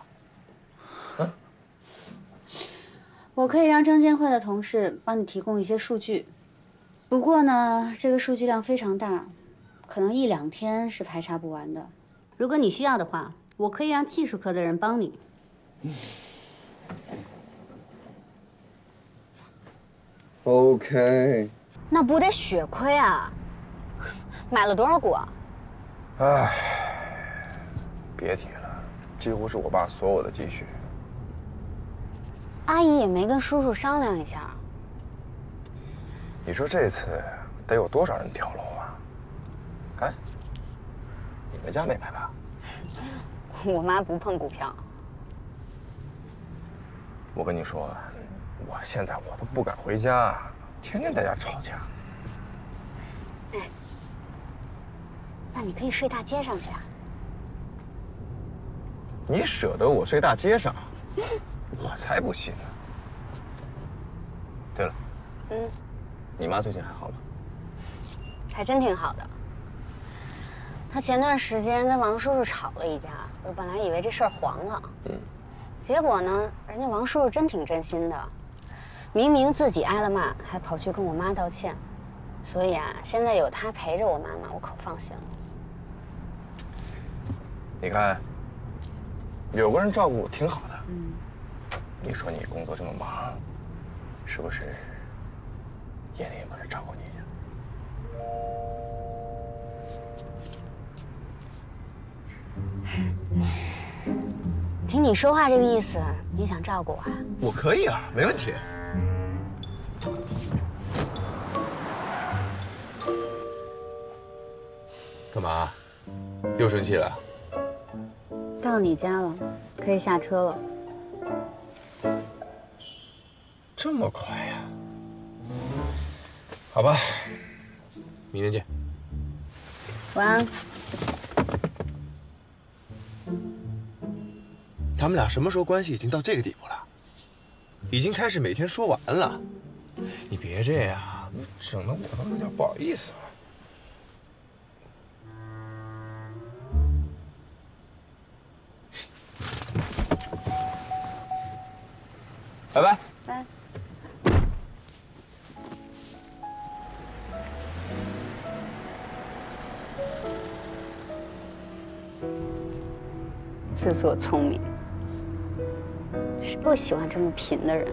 我可以让证监会的同事帮你提供一些数据，不过呢，这个数据量非常大，可能1、2天是排查不完的。如果你需要的话，我可以让技术科的人帮你。OK。那不得血亏啊！买了多少股啊？唉，别提了，几乎是我爸所有的积蓄。阿姨也没跟叔叔商量一下。你说这次得有多少人跳楼啊？哎，你们家没买吧？我妈不碰股票。我跟你说，我现在都不敢回家，天天在家吵架。哎，那你可以睡大街上去啊。你舍得我睡大街上？我才不信呢！对了，你妈最近还好吗？还真挺好的。她前段时间跟王叔叔吵了一架，我本来以为这事儿黄了，结果呢，人家王叔叔真挺真心的，明明自己挨了骂，还跑去跟我妈道歉。所以啊，现在有他陪着我妈妈，我可放心了。你看，有个人照顾挺好的。你说你工作这么忙，是不是也得有个人照顾你一下？听你说话这个意思，你想照顾我啊？我可以啊，没问题。干嘛？又生气了？到你家了，可以下车了。这么快呀？好吧，明天见。晚安。咱们俩什么时候关系已经到这个地步了？已经开始每天说晚安了。你别这样，你整得我都有点不好意思了。拜拜。拜。自作聪明，谁会喜欢这么贫的人？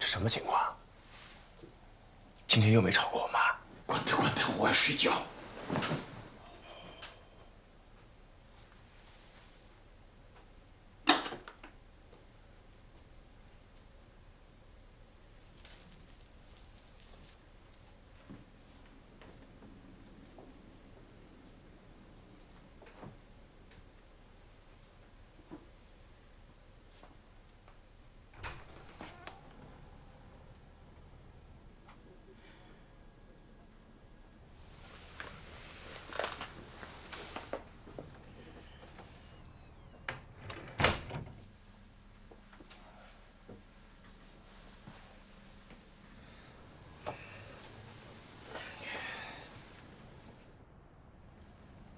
什么情况？今天又没吵过我妈？滚蛋滚蛋，我要睡觉。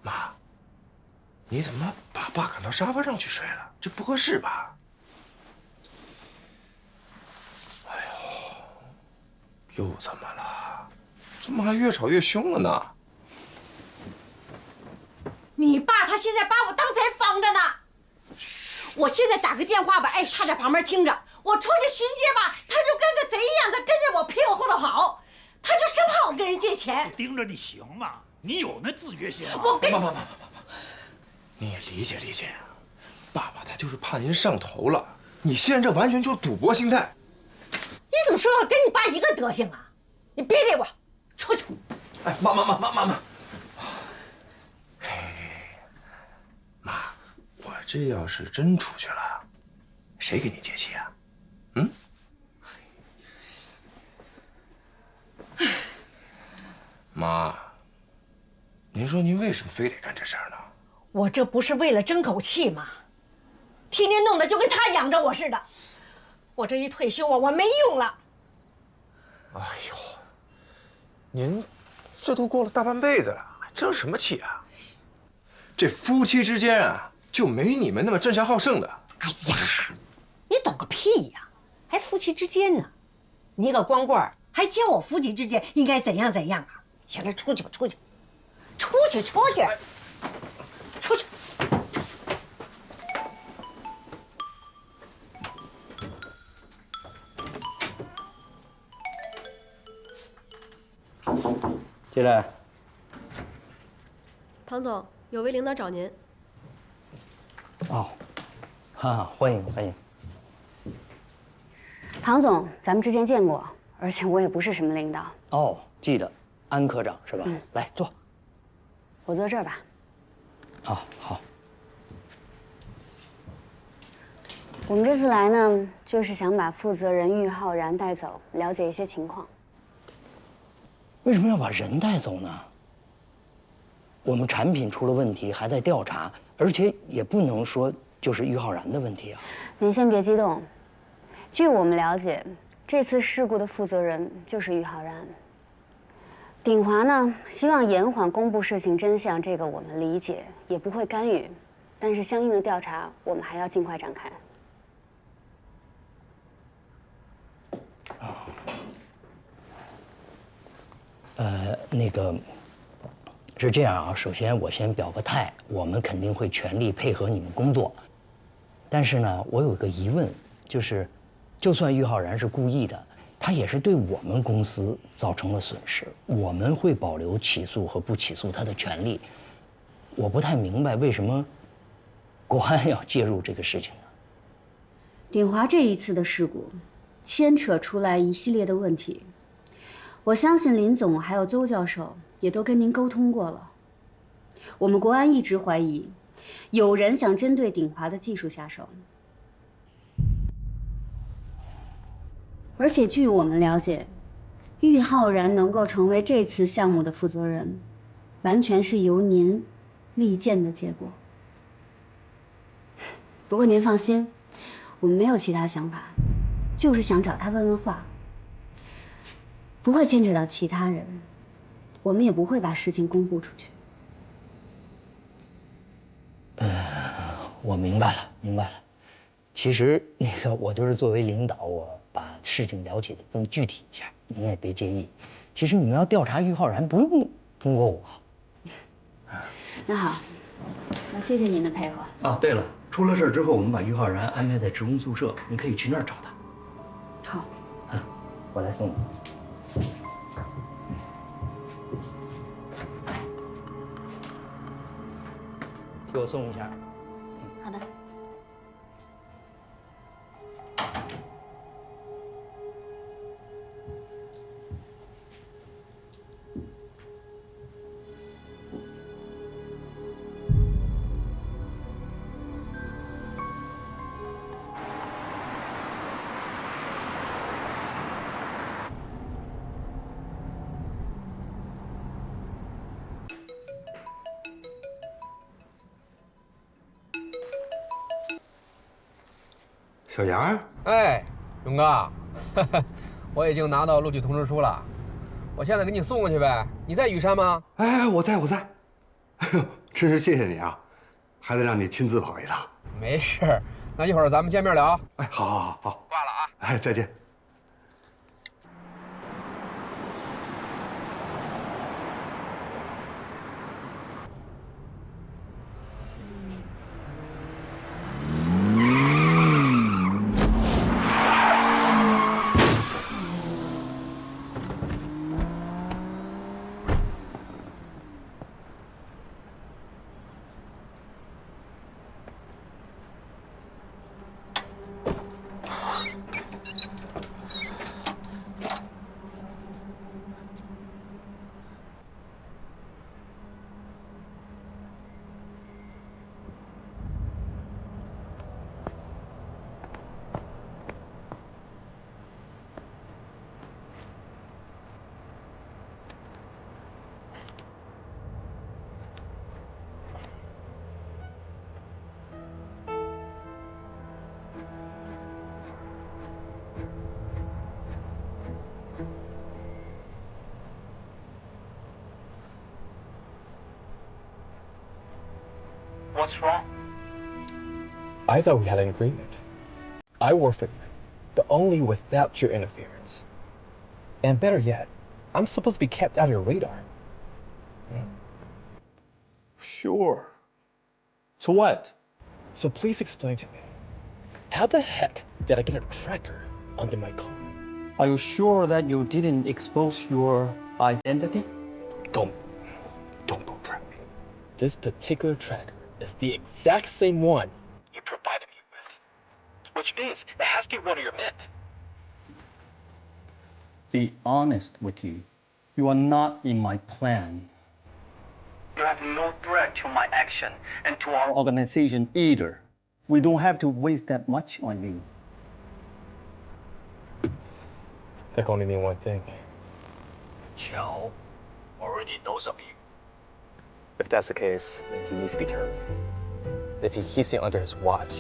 妈，你怎么把爸赶到沙发上去睡了？这不合适吧？哎呦，又怎么了？怎么还越吵越凶了呢？你爸他现在把我当贼防着呢。我现在打个电话吧，哎，他在旁边听着。我出去巡街吧，他就跟个贼一样，他跟着我屁股后头跑，他就生怕我跟人借钱。盯着你行吗？你有那自觉性吗？我跟爸，你也理解理解，爸爸他就是怕您上头了。你现在这完全就是赌博心态。你怎么说话跟你爸一个德行啊？你别理我，出去。哎，妈，妈，我这要是真出去了，谁给你接气啊？嗯？妈，您说您为什么非得干这事儿呢？我这不是为了争口气吗？天天弄得就跟他养着我似的。我这一退休啊，我没用了。哎呦，您这都过了大半辈子了，还争什么气啊？这夫妻之间啊，就没你们那么争强好胜的。哎呀，你懂个屁呀！还夫妻之间呢？你个光棍儿还教我夫妻之间应该怎样怎样啊？行了，出去吧，出去，出去，出去，出去。进来。唐总，有位领导找您。哦，哈，欢迎欢迎。庞总，咱们之前见过，而且我也不是什么领导。哦，记得，安科长是吧？来坐。我坐这儿吧。啊，好。我们这次来呢，就是想把负责人郁浩然带走，了解一些情况。为什么要把人带走呢？我们产品出了问题，还在调查，而且也不能说就是郁浩然的问题啊。您先别激动。据我们了解，这次事故的负责人就是郁浩然。鼎华呢，希望延缓公布事情真相，这个我们理解，也不会干预。但是相应的调查，我们还要尽快展开。那个是这样啊，首先我先表个态，我们肯定会全力配合你们工作。但是呢，我有个疑问，就是，就算郁浩然是故意的，他也是对我们公司造成了损失，我们会保留起诉和不起诉他的权利。我不太明白为什么国安要介入这个事情呢？鼎华这一次的事故，牵扯出来一系列的问题。我相信林总还有邹教授也都跟您沟通过了。我们国安一直怀疑，有人想针对鼎华的技术下手。而且据我们了解，郁浩然能够成为这次项目的负责人，完全是由您力荐的结果。不过您放心，我们没有其他想法，就是想找他问问话。不会牵扯到其他人，我们也不会把事情公布出去。我明白了，明白了。其实我就是作为领导，我把事情了解的更具体一下，您也别介意。其实你们要调查郁浩然，不用通过我。那好，那谢谢您的配合。啊，对了，出了事之后，我们把郁浩然安排在职工宿舍，你可以去那儿找他。好。我来送你。给我送一下。好的。小杨，哎，勇哥，我已经拿到录取通知书了，我现在给你送过去呗。你在雨山吗？哎，我在。哎呦，真是谢谢你啊，还得让你亲自跑一趟。没事，那一会儿咱们见面聊。哎，好。挂了啊。哎，再见。What's wrong? I thought we had an agreement. I work for you, but only without your interference. And better yet, I'm supposed to be kept out of your radar. Sure. So what? So please explain to me. How the heck did I get a tracker under my car? Are you sure that you didn't expose your identity? Don't bullcrap me. This particular tracker is the exact same one you provided me with. Which means it has to be one of your men. be honest with you. You are not in my plan. You have no threat to my action and to our organization either. We don't have to waste that much on you. They only mean one thing. Qiao already knows of you. If that's the case, then he needs to be careful. If he keeps you under his watch,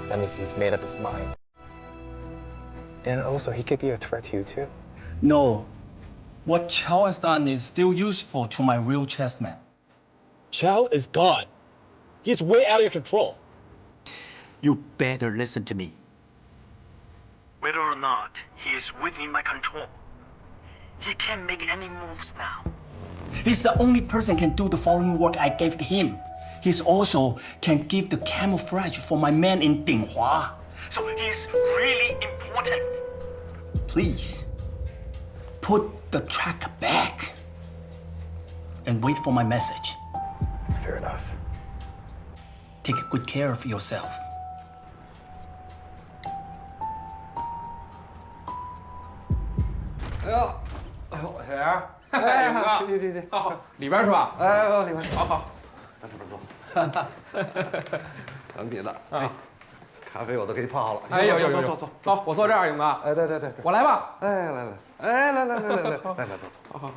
that means he's made up his mind. And also, he could be a threat to you too. No. What Qiao has done is still useful to my real chessman. Qiao is gone. He's way out of your control. You better listen to me. Whether or not he is within my control, he can't make any moves now. He's the only person can do the following work I gave him. He's also can give the camouflage for my men in Dinghua. So he's really important. Please, put the tracker back and wait for my message. Fair enough. Take good care of yourself. 哎呦，哎呦，小杨，哎，停，好，里边是吧？哎，里边，好，来这边坐，等你的。哎，咖啡我都给你泡好了。哎，有，走，我坐这儿，勇哥。哎，对，我来吧。哎，来，走，好，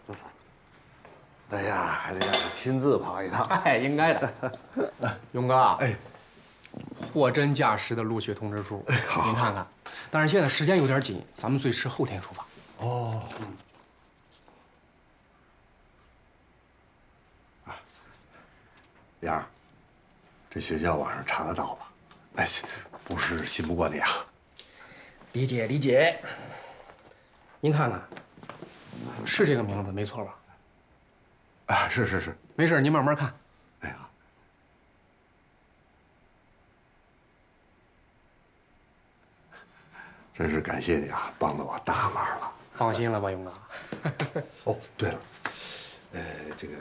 走。哎呀，还得让你亲自跑一趟。哎，应该的。勇哥，哎，货真价实的录取通知书，您看看。 但是现在时间有点紧，咱们最迟后天出发。哦。啊，杨儿，这学校网上查得到吧？哎，不是信不过你啊。理解。您看看，是这个名字没错吧？啊，是。没事，您慢慢看。哎呀。 真是感谢你啊，帮了我大忙了。放心了吧，勇哥。哦，对了，这个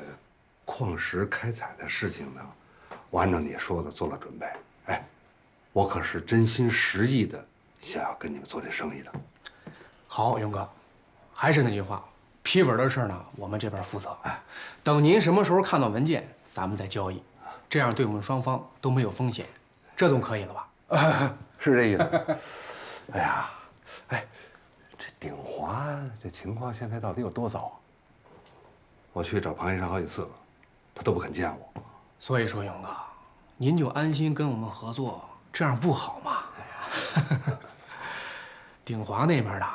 矿石开采的事情呢，我按照你说的做了准备。哎，我可是真心实意的想要跟你们做这生意的。好，勇哥，还是那句话，批文的事呢，我们这边负责。哎，等您什么时候看到文件，咱们再交易，这样对我们双方都没有风险，这总可以了吧？是这意思。 哎呀，这鼎华这情况现在到底有多糟啊？我去找庞医生好几次了，他都不肯见我。所以说，勇哥，您就安心跟我们合作，这样不好吗？鼎华那边的，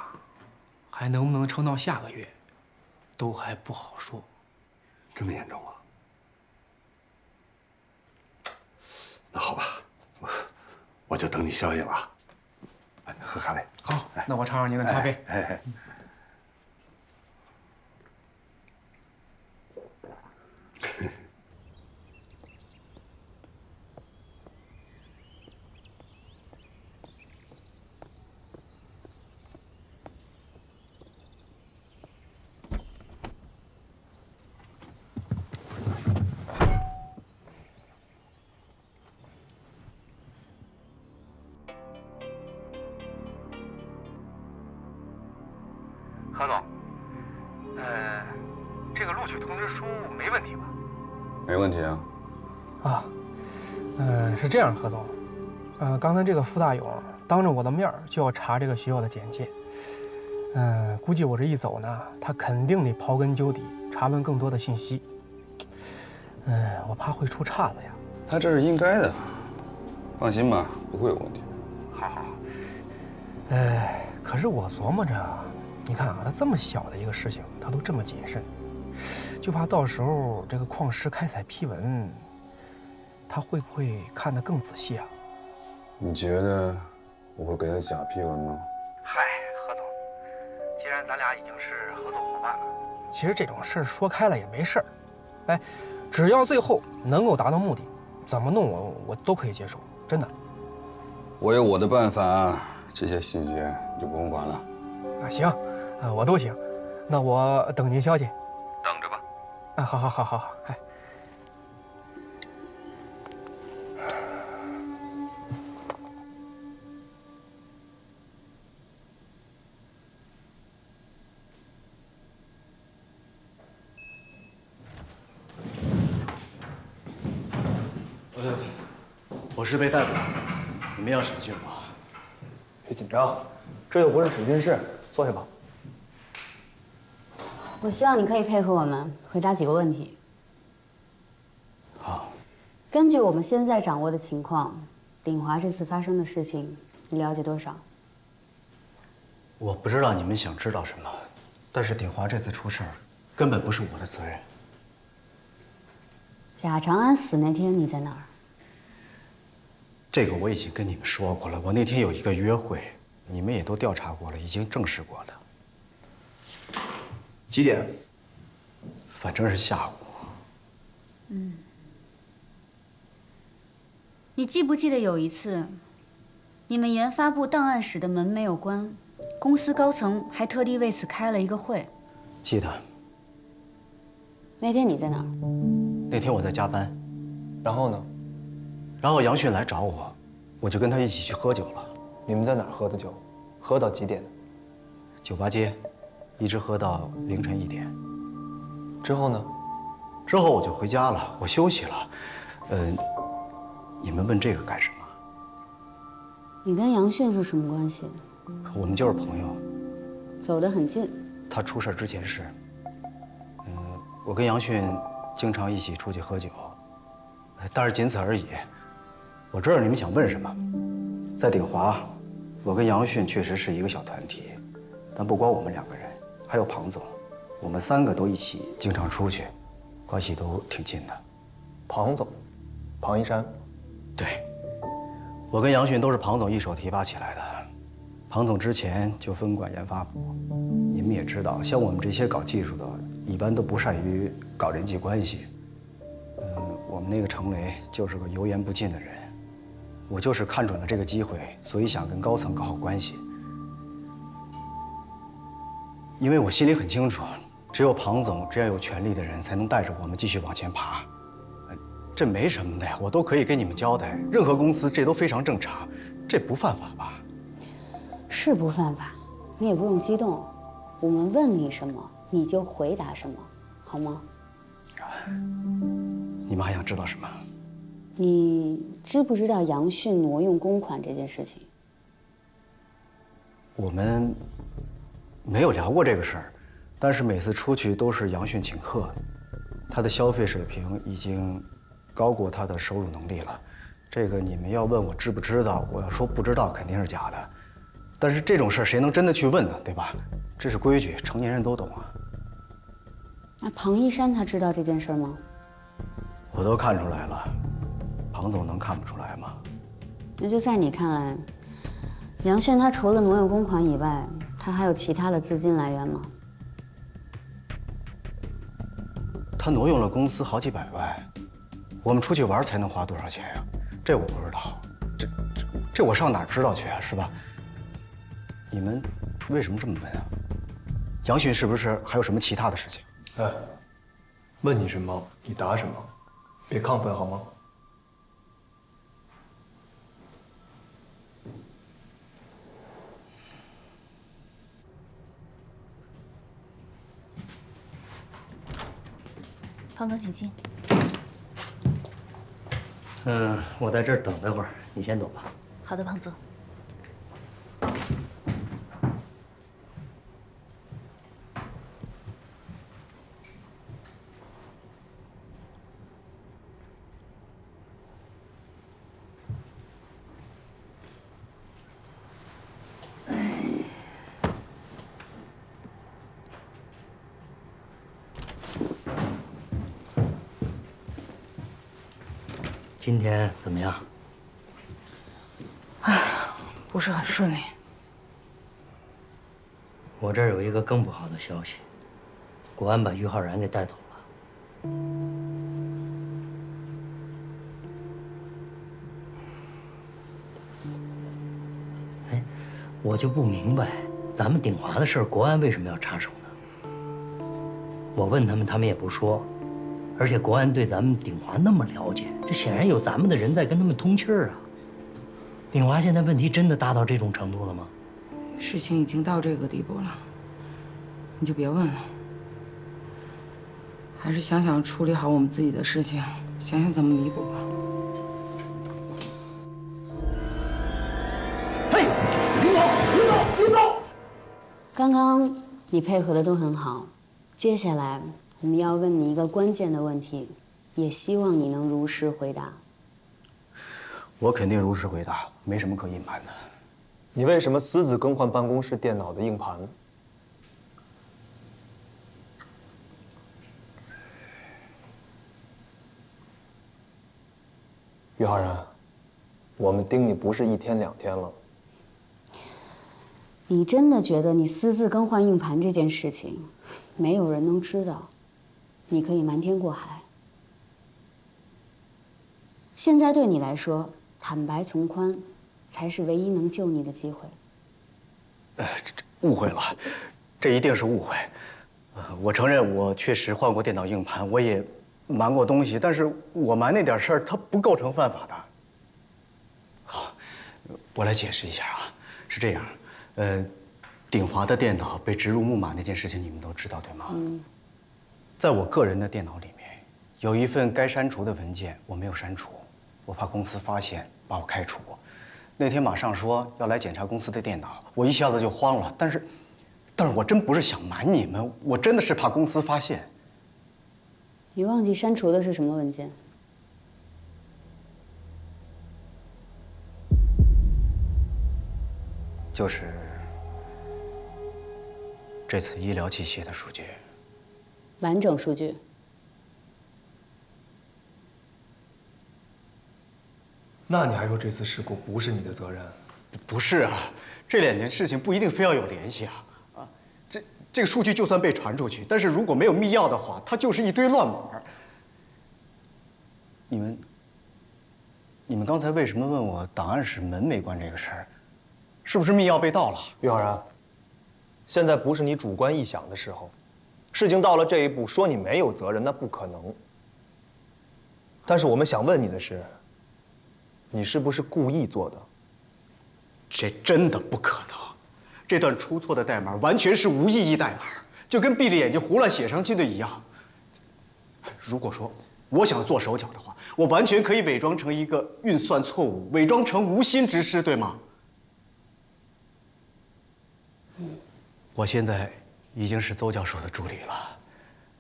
还能不能撑到下个月，都还不好说。这么严重啊？那好吧，我就等你消息了。 喝咖啡。好，那我尝尝您的咖啡。哎。何总，这个录取通知书没问题吧？没问题啊。啊，是这样，何总，刚才这个傅大勇当着我的面就要查这个学校的简介，估计我这一走呢，他肯定得刨根究底，查问更多的信息。我怕会出岔子呀。他这是应该的，放心吧，不会有问题。好。可是我琢磨着。 你看啊，他这么小的一个事情，他都这么谨慎，就怕到时候这个矿石开采批文，他会不会看得更仔细啊？你觉得我会给他假批文吗？嗨，何总，既然咱俩已经是合作伙伴了，其实这种事儿说开了也没事儿。哎，只要最后能够达到目的，怎么弄我都可以接受，真的。我有我的办法，这些细节你就不用管了。啊，行。 我都行，那我等您消息，等着吧。啊，好，哎。我是被逮捕的，你们要审讯我。别紧张，这又不是审讯室，坐下吧。我希望你可以配合我们回答几个问题。好。根据我们现在掌握的情况，鼎华这次发生的事情，你了解多少？我不知道你们想知道什么，但是鼎华这次出事儿，根本不是我的责任。贾长安死那天你在哪儿？这个我已经跟你们说过了，我那天有一个约会，你们也都调查过了，已经证实过的。几点？反正是下午。嗯。你记不记得有一次，你们研发部档案室的门没有关，公司高层还特地为此开了一个会？记得。那天你在哪儿？那天我在加班。然后呢？然后杨迅来找我，我就跟他一起去喝酒了。你们在哪儿喝的酒？喝到几点？酒吧街，一直喝到凌晨1点。之后呢？之后我就回家了，我休息了。你们问这个干什么？你跟杨迅是什么关系？我们就是朋友，走得很近。他出事之前是，我跟杨迅经常一起出去喝酒，但是仅此而已。我知道你们想问什么，在鼎华，我跟杨迅确实是一个小团体，但不光我们2个人，还有庞总，我们3个都一起经常出去，关系都挺近的。庞总，庞一山。对，我跟杨迅都是庞总一手提拔起来的。庞总之前就分管研发部，你们也知道，像我们这些搞技术的，一般都不善于搞人际关系。我们那个程雷就是个油盐不进的人，我就是看准了这个机会，所以想跟高层搞好关系。因为我心里很清楚，只有庞总这样有权力的人，才能带着我们继续往前爬。这没什么的呀，我都可以跟你们交代。任何公司这都非常正常，这不犯法吧？是不犯法，你也不用激动。我们问你什么，你就回答什么，好吗？你们还想知道什么？你知不知道杨迅挪用公款这件事情？我们没有聊过这个事儿，但是每次出去都是杨迅请客，他的消费水平已经高过他的收入能力了。这个你们要问我知不知道，我要说不知道肯定是假的。但是这种事儿谁能真的去问呢？对吧？这是规矩，成年人都懂啊。那庞一山他知道这件事吗？我都看出来了，庞总能看不出来吗？那就在你看来，杨迅他除了挪用公款以外，他还有其他的资金来源吗？他挪用了公司好几百万，我们出去玩才能花多少钱呀？这我不知道，这我上哪儿知道去啊？是吧？你们为什么这么问啊？杨迅是不是还有什么其他的事情？哎，问你什么你答什么，别亢奋好吗？庞总，请进。我在这儿等待会儿，你先走吧。好的，庞总。今天怎么样？哎，不是很顺利。我这儿有一个更不好的消息，国安把于浩然给带走了。哎，我就不明白，咱们鼎华的事儿，国安为什么要插手呢？我问他们，他们也不说。而且国安对咱们鼎华那么了解，这显然有咱们的人在跟他们通气儿啊。鼎华现在问题真的大到这种程度了吗？事情已经到这个地步了，你就别问了。还是想想处理好我们自己的事情，想想怎么弥补吧。刚刚你配合的都很好，接下来我们要问你一个关键的问题，也希望你能如实回答。我肯定如实回答，没什么可隐瞒的。你为什么私自更换办公室电脑的硬盘？于浩然，我们盯你不是1天2天了。你真的觉得你私自更换硬盘这件事情，没有人能知道，你可以瞒天过海？现在对你来说，坦白从宽，才是唯一能救你的机会。误会了，这一定是误会。我承认我确实换过电脑硬盘，我也瞒过东西，但是我瞒那点事儿，它不构成犯法的。好，我来解释一下啊，是这样，鼎华的电脑被植入木马那件事情，你们都知道对吗？在我个人的电脑里面，有一份该删除的文件，我没有删除，我怕公司发现把我开除。那天马上说要来检查公司的电脑，我一下子就慌了。但是我真不是想瞒你们，我真的是怕公司发现。你忘记删除的是什么文件？就是这次医疗器械的数据。完整数据。那你还说这次事故不是你的责任？不是啊，这2件事情不一定非要有联系啊！这个数据就算被传出去，但是如果没有密钥的话，它就是一堆乱码。你们刚才为什么问我档案室门没关这个事儿？是不是密钥被盗了？于浩然，现在不是你主观臆想的时候，事情到了这一步，说你没有责任那不可能。但是我们想问你的是，你是不是故意做的？这真的不可能。这段出错的代码完全是无意义代码，就跟闭着眼睛胡乱写上去的一样。如果说我想做手脚的话，我完全可以伪装成一个运算错误，伪装成无心之失，对吗？我现在已经是邹教授的助理了，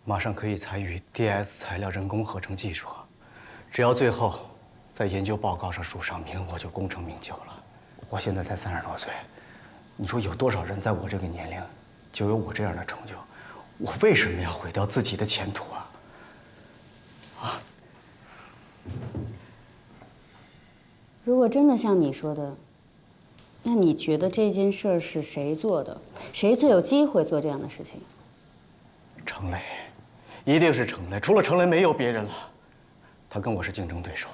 马上可以参与 DS 材料人工合成技术。只要最后在研究报告上署上名，我就功成名就了。我现在才30多岁，你说有多少人在我这个年龄就有我这样的成就？我为什么要毁掉自己的前途啊？如果真的像你说的，那你觉得这件事儿是谁做的？谁最有机会做这样的事情？程雷，一定是程雷，除了程雷没有别人了。他跟我是竞争对手，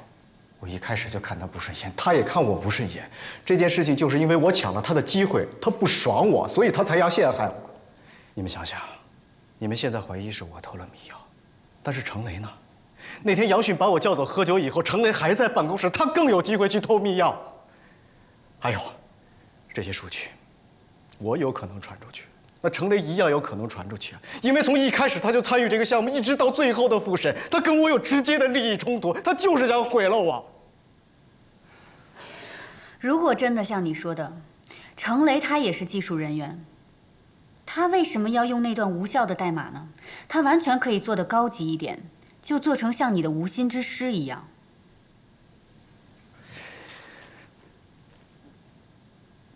我一开始就看他不顺眼，他也看我不顺眼。这件事情就是因为我抢了他的机会，他不爽我，所以他才要陷害我。你们想想，你们现在怀疑是我偷了密钥，但是程雷呢？那天杨迅把我叫走喝酒以后，程雷还在办公室，他更有机会去偷密钥。还有，这些数据，我有可能传出去，那程雷一样有可能传出去啊！因为从一开始他就参与这个项目，一直到最后的复审，他跟我有直接的利益冲突，他就是想毁了我。如果真的像你说的，程雷他也是技术人员，他为什么要用那段无效的代码呢？他完全可以做得高级一点，就做成像你的无心之失一样。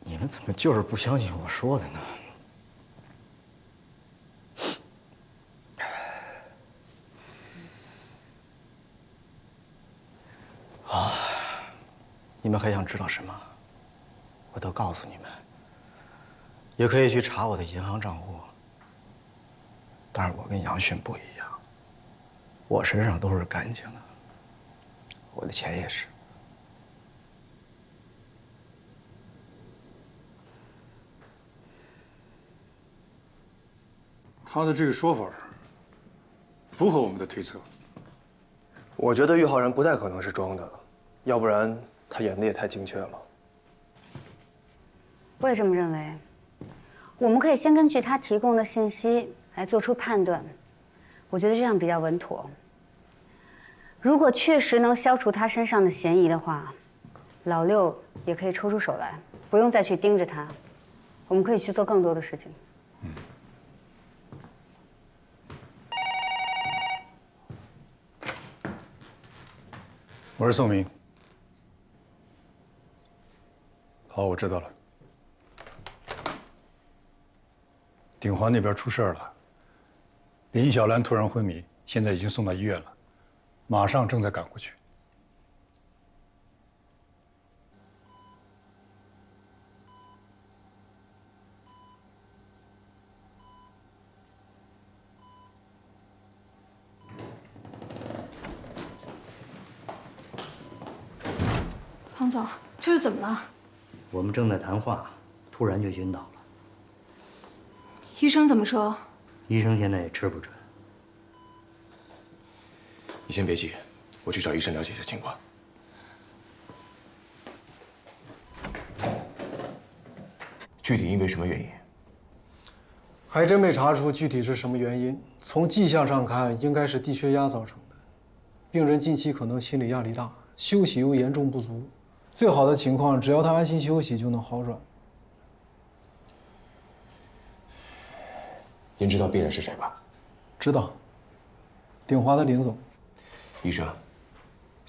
你们怎么就是不相信我说的呢？啊，你们还想知道什么？我都告诉你们。也可以去查我的银行账户。但是我跟杨迅不一样，我身上都是干净的，我的钱也是。他的这个说法符合我们的推测。我觉得玉浩然不太可能是装的，要不然他演的也太精确了。我也这么认为。我们可以先根据他提供的信息来做出判断，我觉得这样比较稳妥。如果确实能消除他身上的嫌疑的话，老六也可以抽出手来，不用再去盯着他，我们可以去做更多的事情。我是宋明。好，我知道了。鼎华那边出事了，林小兰突然昏迷，现在已经送到医院了，马上正在赶过去。庞总，这是怎么了？我们正在谈话，突然就晕倒了。医生怎么说？医生现在也吃不准。你先别急，我去找医生了解一下情况。具体因为什么原因？还真没查出具体是什么原因。从迹象上看，应该是低血压造成的。病人近期可能心理压力大，休息又严重不足。最好的情况，只要他安心休息就能好转。您知道病人是谁吧？知道。鼎华的林总。医生，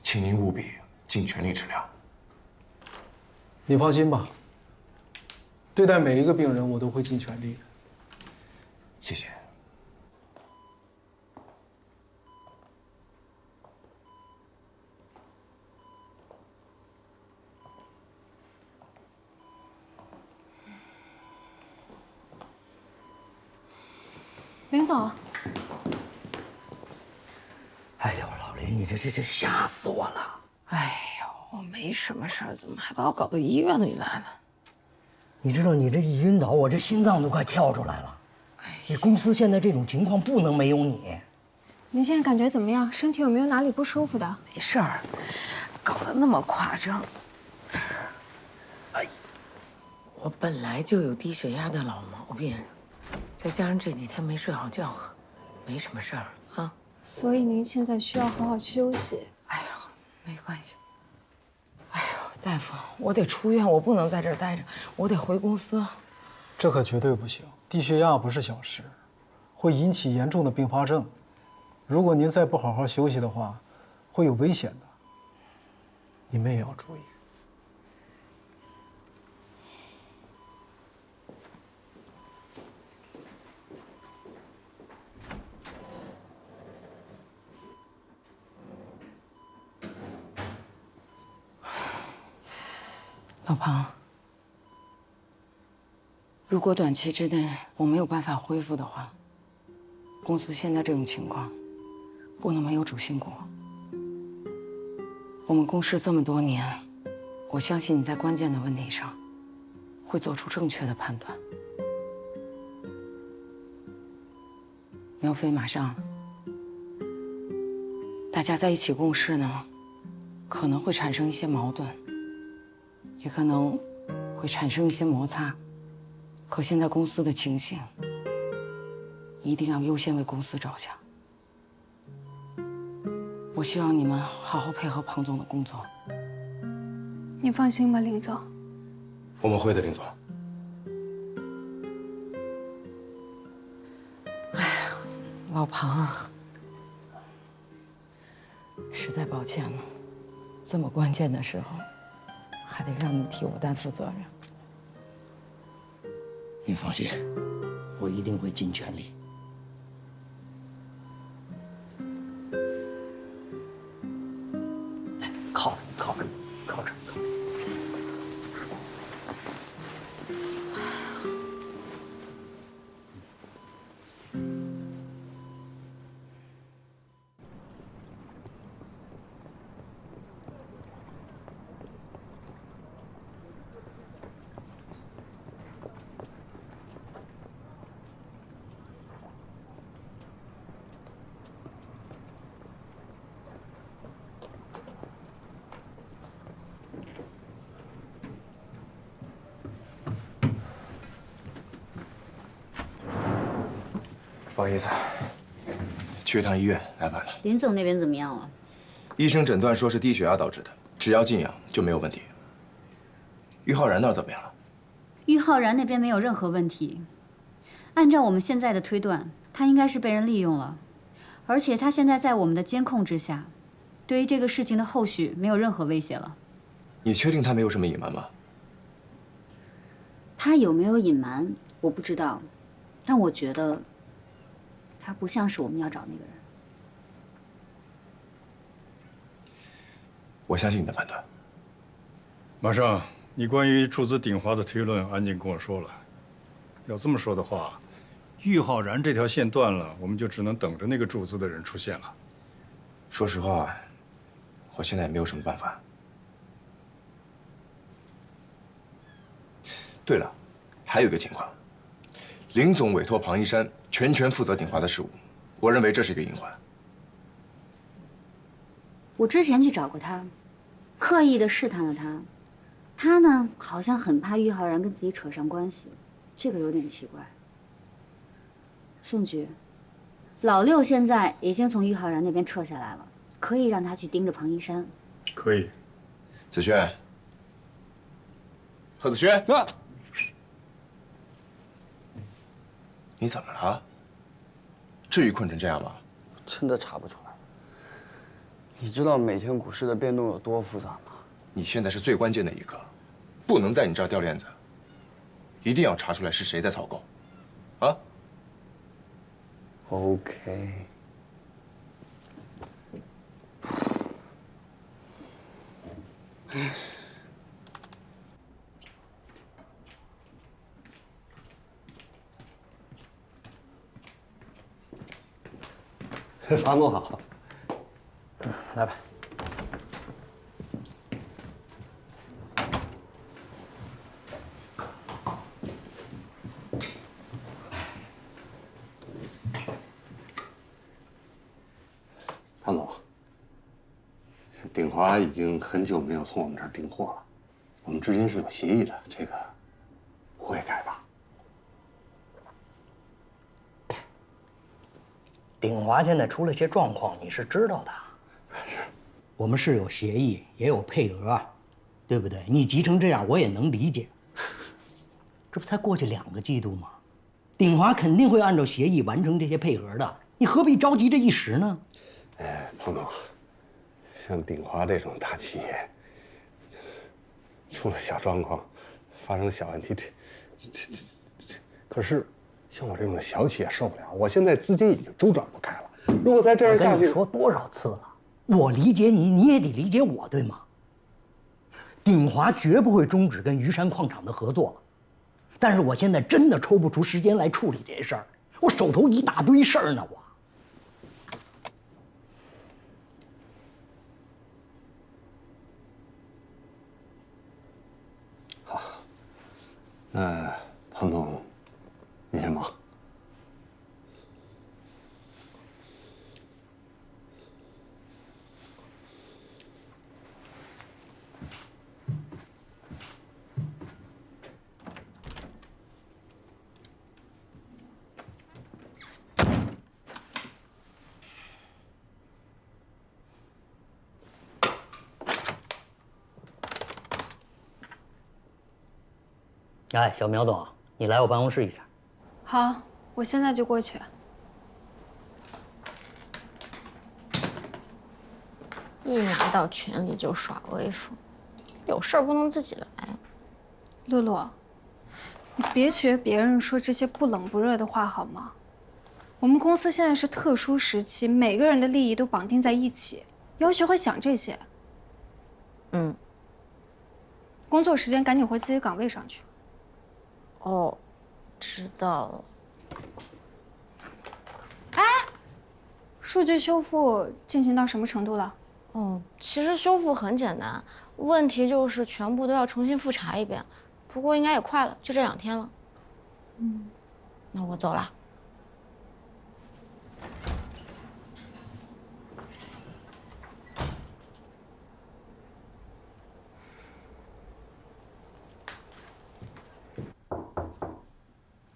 请您务必尽全力治疗。你放心吧，对待每一个病人，我都会尽全力的。谢谢。林总，哎呦，老林，你这吓死我了！哎呦，我没什么事儿，怎么还把我搞到医院里来了？你知道，你这一晕倒，我这心脏都快跳出来了。你公司现在这种情况不能没有你。您现在感觉怎么样？身体有没有哪里不舒服的？没事儿，搞得那么夸张。哎，我本来就有低血压的老毛病。再加上这几天没睡好觉，没什么事儿啊。所以您现在需要好好休息。哎呦，没关系。哎呦，大夫，我得出院，我不能在这儿待着，我得回公司。这可绝对不行，低血压不是小事，会引起严重的并发症。如果您再不好好休息的话，会有危险的。你们也要注意。老庞，如果短期之内我没有办法恢复的话，公司现在这种情况，不能没有主心骨。我们共事这么多年，我相信你在关键的问题上会做出正确的判断。苗飞马上，大家在一起共事呢，可能会产生一些矛盾。也可能会产生一些摩擦，可现在公司的情形，一定要优先为公司着想。我希望你们好好配合庞总的工作。你放心吧，林总。我们会的，林总。哎呀，老庞啊，实在抱歉了，这么关键的时候。还得让你替我担负责任。你放心，我一定会尽全力。来，靠着，靠着，靠着。不好意思，去一趟医院来晚了。林总那边怎么样了？医生诊断说是低血压导致的，只要静养就没有问题。于浩然那儿怎么样了？于浩然那边没有任何问题。按照我们现在的推断，他应该是被人利用了，而且他现在在我们的监控之下，对于这个事情的后续没有任何威胁了。你确定他没有什么隐瞒吗？他有没有隐瞒我不知道，但我觉得他不像是我们要找那个人。我相信你的判断。马上，你关于注资鼎华的推论，安静跟我说了。要这么说的话，玉浩然这条线断了，我们就只能等着那个注资的人出现了。说实话，我现在也没有什么办法。对了，还有一个情况，林总委托庞一山全权负责鼎华的事务，我认为这是一个隐患。我之前去找过他，刻意的试探了他，他呢好像很怕玉浩然跟自己扯上关系，这个有点奇怪。宋局，老六现在已经从玉浩然那边撤下来了，可以让他去盯着庞一山。可以。子轩，贺子轩，你怎么了？至于困成这样吗？真的查不出来。你知道每天股市的变动有多复杂吗？你现在是最关键的一个，不能在你这儿掉链子，一定要查出来是谁在操控，啊 ？OK。房总好，来吧。潘总，鼎华已经很久没有从我们这儿订货了，我们之间是有协议的，这个不会改吧？鼎华现在出了些状况，你是知道的。是，我们是有协议，也有配额，对不对？你急成这样，我也能理解。这不才过去2个季度吗？鼎华肯定会按照协议完成这些配额的，你何必着急这一时呢？哎，庞总，像鼎华这种大企业，出了小状况，发生小问题，这，可是。像我这种小企业受不了，我现在资金已经周转不开了。如果再这样下去，我跟你说多少次了，我理解你，你也得理解我，对吗？鼎华绝不会终止跟虞山矿场的合作，但是我现在真的抽不出时间来处理这事儿，我手头一大堆事儿呢，我。好，那庞总。你先忙。哎，小苗总，你来我办公室一下。好。我现在就过去。一拿到权力就耍威风，有事儿不能自己来。露露，你别学别人说这些不冷不热的话好吗？我们公司现在是特殊时期，每个人的利益都绑定在一起，你要学会想这些。工作时间赶紧回自己岗位上去。哦，知道了。哎，数据修复进行到什么程度了？哦，其实修复很简单，问题就是全部都要重新复查一遍。不过应该也快了，就这2天了。那我走了。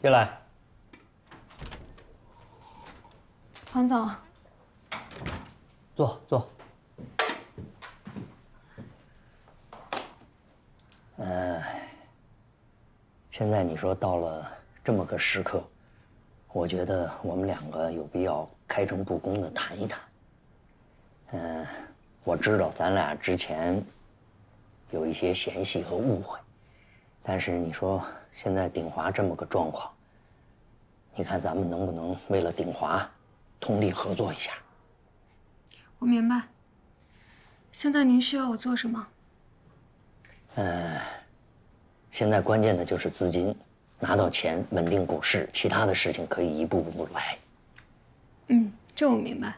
进来。庞总，坐。现在你说到了这么个时刻，我觉得我们2个有必要开诚布公的谈一谈。我知道咱俩之前有一些嫌隙和误会，但是你说现在鼎华这么个状况，你看咱们能不能为了鼎华通力合作一下？我明白。现在您需要我做什么？现在关键的就是资金，拿到钱，稳定股市，其他的事情可以一步步来。这我明白。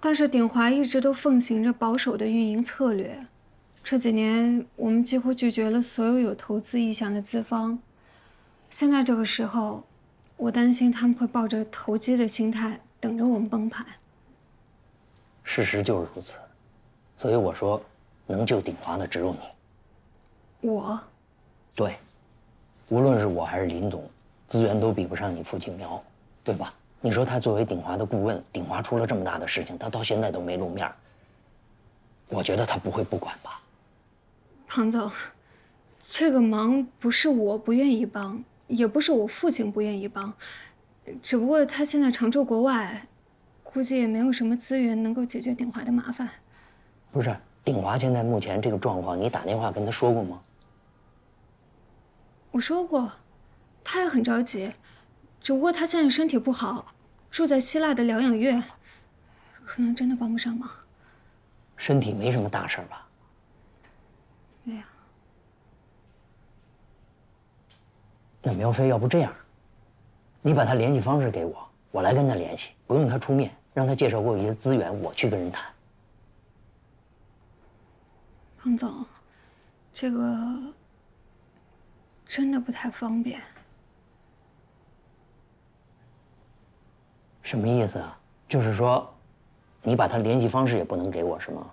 但是鼎华一直都奉行着保守的运营策略，这几年我们几乎拒绝了所有有投资意向的资方。现在这个时候，我担心他们会抱着投机的心态等着我们崩盘。事实就是如此，所以我说，能救鼎华的只有你。我？对，无论是我还是林总，资源都比不上你父亲苗，对吧？你说他作为鼎华的顾问，鼎华出了这么大的事情，他到现在都没露面，我觉得他不会不管吧？庞总，这个忙不是我不愿意帮，也不是我父亲不愿意帮，只不过他现在常驻国外，估计也没有什么资源能够解决鼎华的麻烦。不是，鼎华现在目前这个状况，你打电话跟他说过吗？我说过，他也很着急，只不过他现在身体不好，住在希腊的疗养院，可能真的帮不上忙。身体没什么大事吧？没有。那苗飞，要不这样，你把他联系方式给我，我来跟他联系，不用他出面，让他介绍给我一些资源，我去跟人谈。庞总，这个真的不太方便。什么意思啊？就是说，你把他联系方式也不能给我，是吗？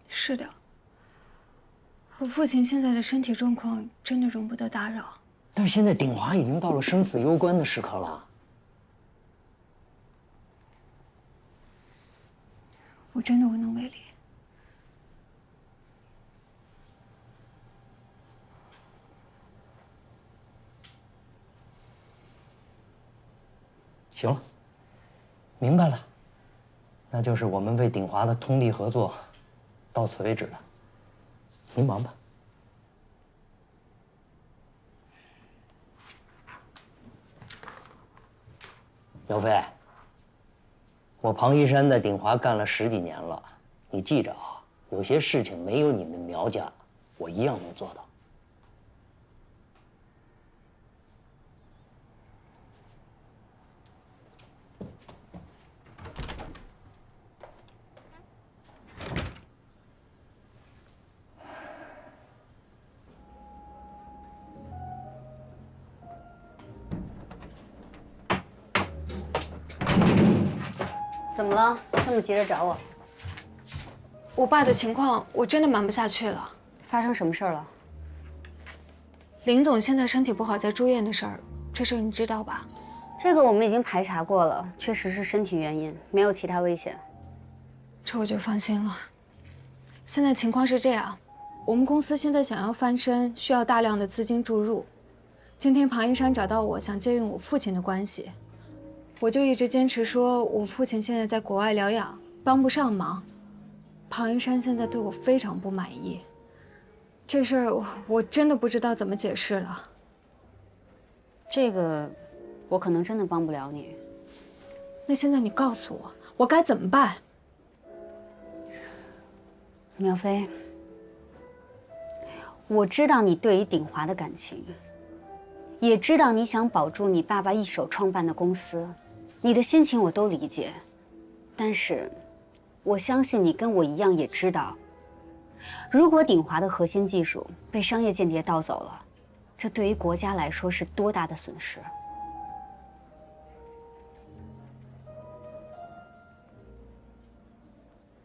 是的。我父亲现在的身体状况真的容不得打扰。但是现在鼎华已经到了生死攸关的时刻了。我真的无能为力。行了，明白了，那就是我们为鼎华的通力合作，到此为止了。您忙吧。苗飞，我庞一山在鼎华干了10几年了，你记着啊，有些事情没有你们苗家，我一样能做到。怎么了？这么急着找我？我爸的情况我真的瞒不下去了。发生什么事儿了？林总现在身体不好，在住院的事儿，这事儿你知道吧？这个我们已经排查过了，确实是身体原因，没有其他危险。这我就放心了。现在情况是这样，我们公司现在想要翻身，需要大量的资金注入。今天庞一山找到我，想借用我父亲的关系。我就一直坚持说，我父亲现在在国外疗养，帮不上忙。庞一山现在对我非常不满意，这事儿我真的不知道怎么解释了。这个，我可能真的帮不了你。那现在你告诉我，我该怎么办？苗飞，我知道你对于鼎华的感情，也知道你想保住你爸爸一手创办的公司。你的心情我都理解，但是我相信你跟我一样也知道，如果鼎华的核心技术被商业间谍盗走了，这对于国家来说是多大的损失。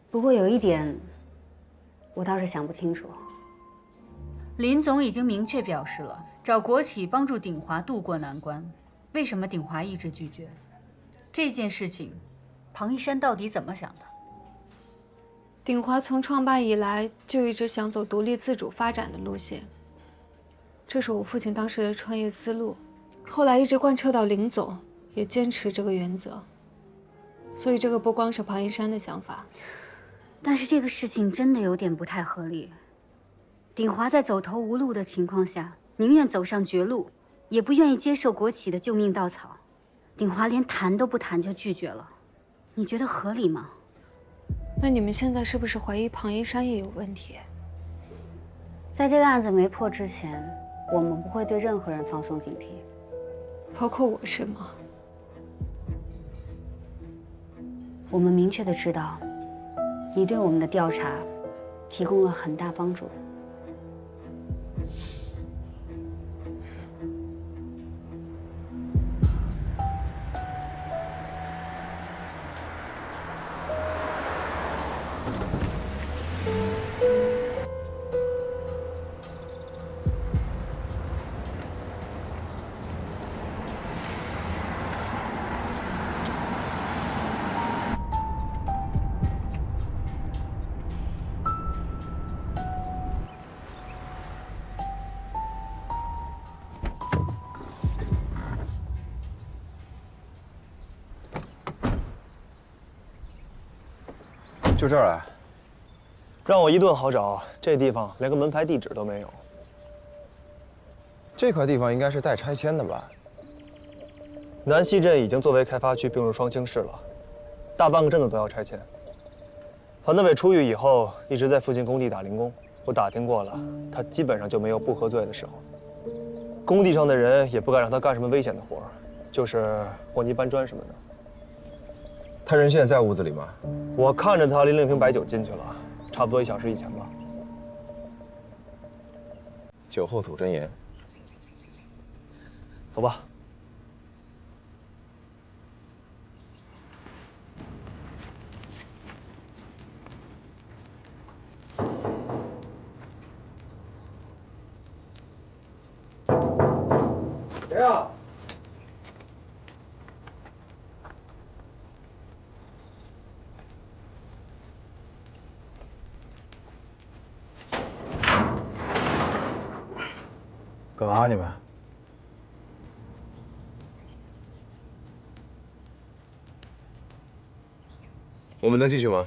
不过有一点，我倒是想不清楚。林总已经明确表示了，找国企帮助鼎华渡过难关，为什么鼎华一直拒绝？这件事情，庞一山到底怎么想的？鼎华从创办以来就一直想走独立自主发展的路线，这是我父亲当时的创业思路，后来一直贯彻到林总，也坚持这个原则。所以这个不光是庞一山的想法。但是这个事情真的有点不太合理。鼎华在走投无路的情况下，宁愿走上绝路，也不愿意接受国企的救命稻草。鼎华连谈都不谈就拒绝了，你觉得合理吗？那你们现在是不是怀疑庞一山也有问题？在这个案子没破之前，我们不会对任何人放松警惕，包括我是吗？我们明确的知道，你对我们的调查提供了很大帮助。就这儿来，让我一顿好找，这地方连个门牌地址都没有。这块地方应该是待拆迁的吧？南溪镇已经作为开发区并入双清市了，大半个镇子都要拆迁。樊德伟出狱以后，一直在附近工地打零工。我打听过了，他基本上就没有不喝醉的时候。工地上的人也不敢让他干什么危险的活儿，就是和泥搬砖什么的。他人现在在屋子里吗？我看着他拎了瓶白酒进去了，差不多1小时以前吧。酒后吐真言。走吧。谁呀？干嘛你们？我们能进去吗？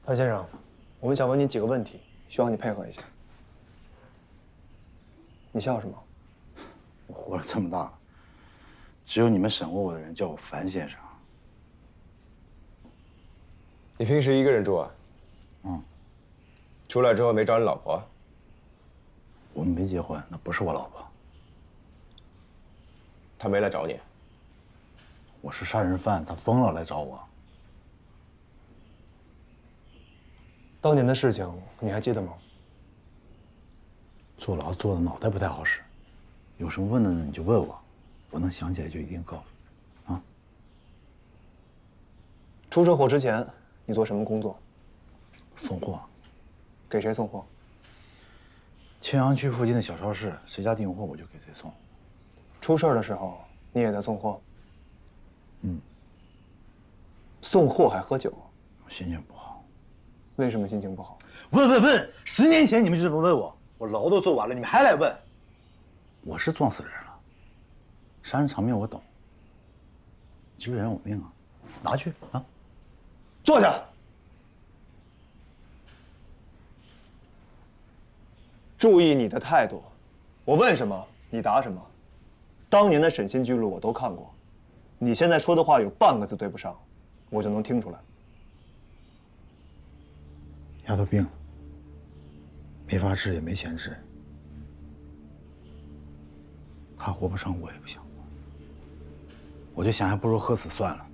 潘先生，我们想问你几个问题，需要你配合一下。你笑什么？我活了这么大了，只有你们审过我的人叫我樊先生。你平时一个人住啊？嗯。出来之后没找你老婆？我们没结婚，那不是我老婆。她没来找你？我是杀人犯，她疯了来找我。当年的事情你还记得吗？坐牢坐的脑袋不太好使，有什么问的呢你就问我，我能想起来就一定告诉你。啊。出车祸之前你做什么工作？送货。给谁送货？青阳区附近的小超市，谁家订货我就给谁送。出事儿的时候你也在送货？嗯。送货还喝酒？心情不好。为什么心情不好？问！10年前你们就这么问我，我牢都坐完了，你们还来问？我是撞死人了，杀人偿命我懂。你这个人有命啊，拿去啊！坐下。注意你的态度，我问什么你答什么。当年的审讯记录我都看过，你现在说的话有半个字对不上，我就能听出来。丫头病了，没法治也没钱治，她活不成我也不想活，我就想还不如喝死算了。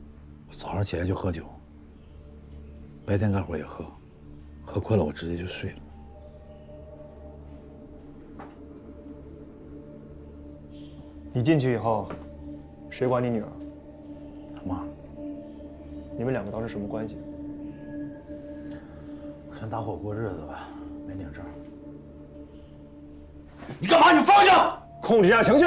我早上起来就喝酒，白天干活也喝，喝困了我直接就睡了。你进去以后，谁管你女儿？他妈。你们两个当时什么关系？算搭伙过日子吧，没领证。你干嘛？你放下！控制一下情绪。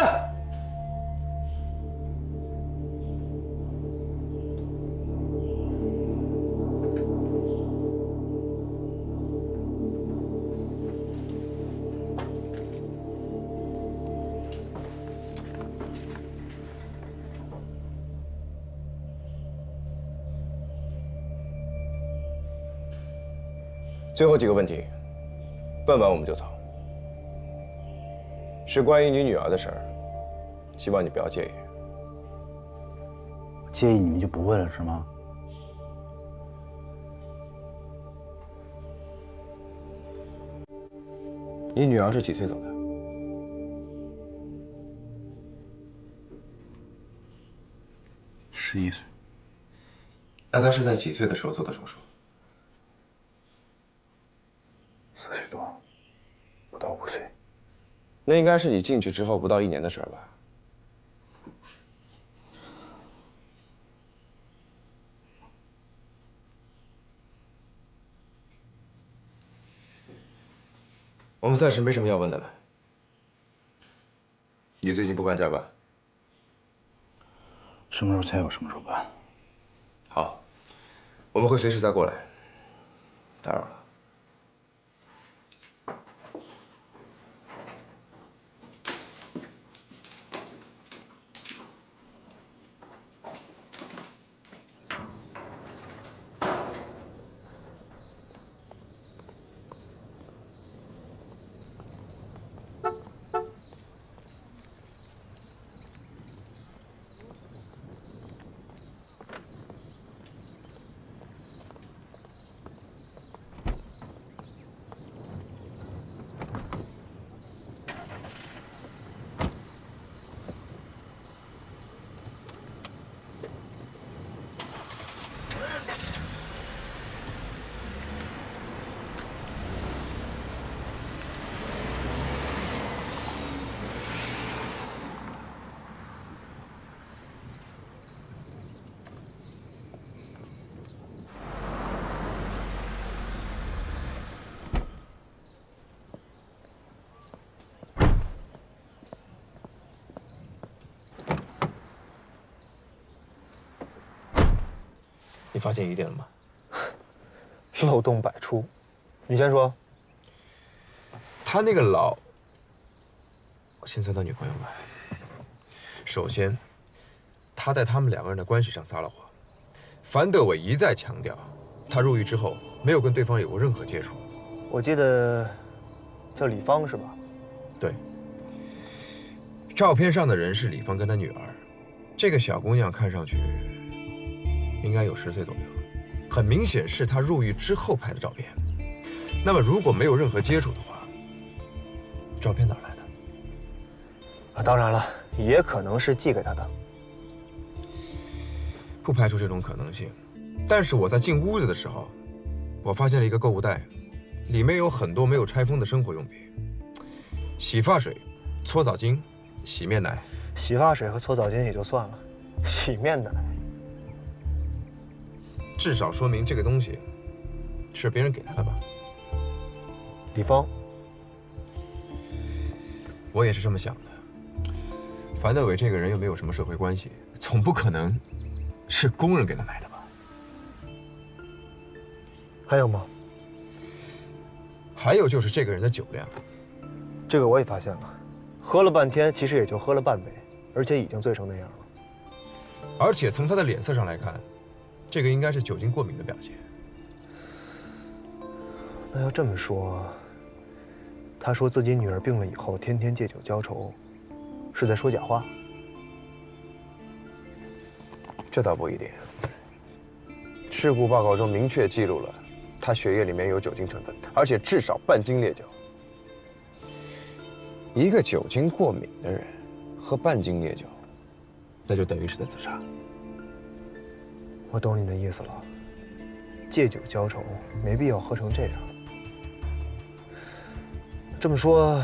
最后几个问题，问完我们就走。是关于你女儿的事儿，希望你不要介意。介意你们就不问了是吗？你女儿是几岁走的？11岁。那她是在几岁的时候做的手术？4岁多，不到5岁。那应该是你进去之后不到1年的事儿吧？我们暂时没什么要问的了。你最近不办加班？什么时候才有什么时候办。好，我们会随时再过来。打扰了。你发现疑点了吗？漏洞百出，你先说。他那个老，先算他女朋友吧。首先，他在他们2个人的关系上撒了谎。樊德伟一再强调，他入狱之后没有跟对方有过任何接触。我记得叫李芳是吧？对。照片上的人是李芳跟他女儿，这个小姑娘看上去应该有10岁左右，很明显是他入狱之后拍的照片。那么如果没有任何接触的话，照片哪来的？啊，当然了，也可能是寄给他的。不排除这种可能性。但是我在进屋子的时候，我发现了一个购物袋，里面有很多没有拆封的生活用品，洗发水、搓澡巾、洗面奶。洗发水和搓澡巾也就算了，洗面奶。至少说明这个东西是别人给他的吧？李芳，我也是这么想的。樊德伟这个人又没有什么社会关系，总不可能是工人给他买的吧？还有吗？还有就是这个人的酒量，这个我也发现了，喝了半天，其实也就喝了半杯，而且已经醉成那样了。而且从他的脸色上来看，这个应该是酒精过敏的表现。那要这么说，他说自己女儿病了以后天天借酒浇愁，是在说假话？这倒不一定。事故报告中明确记录了，他血液里面有酒精成分，而且至少半斤烈酒。一个酒精过敏的人喝半斤烈酒，那就等于是在自杀。我懂你的意思了，借酒浇愁，没必要喝成这样。这么说，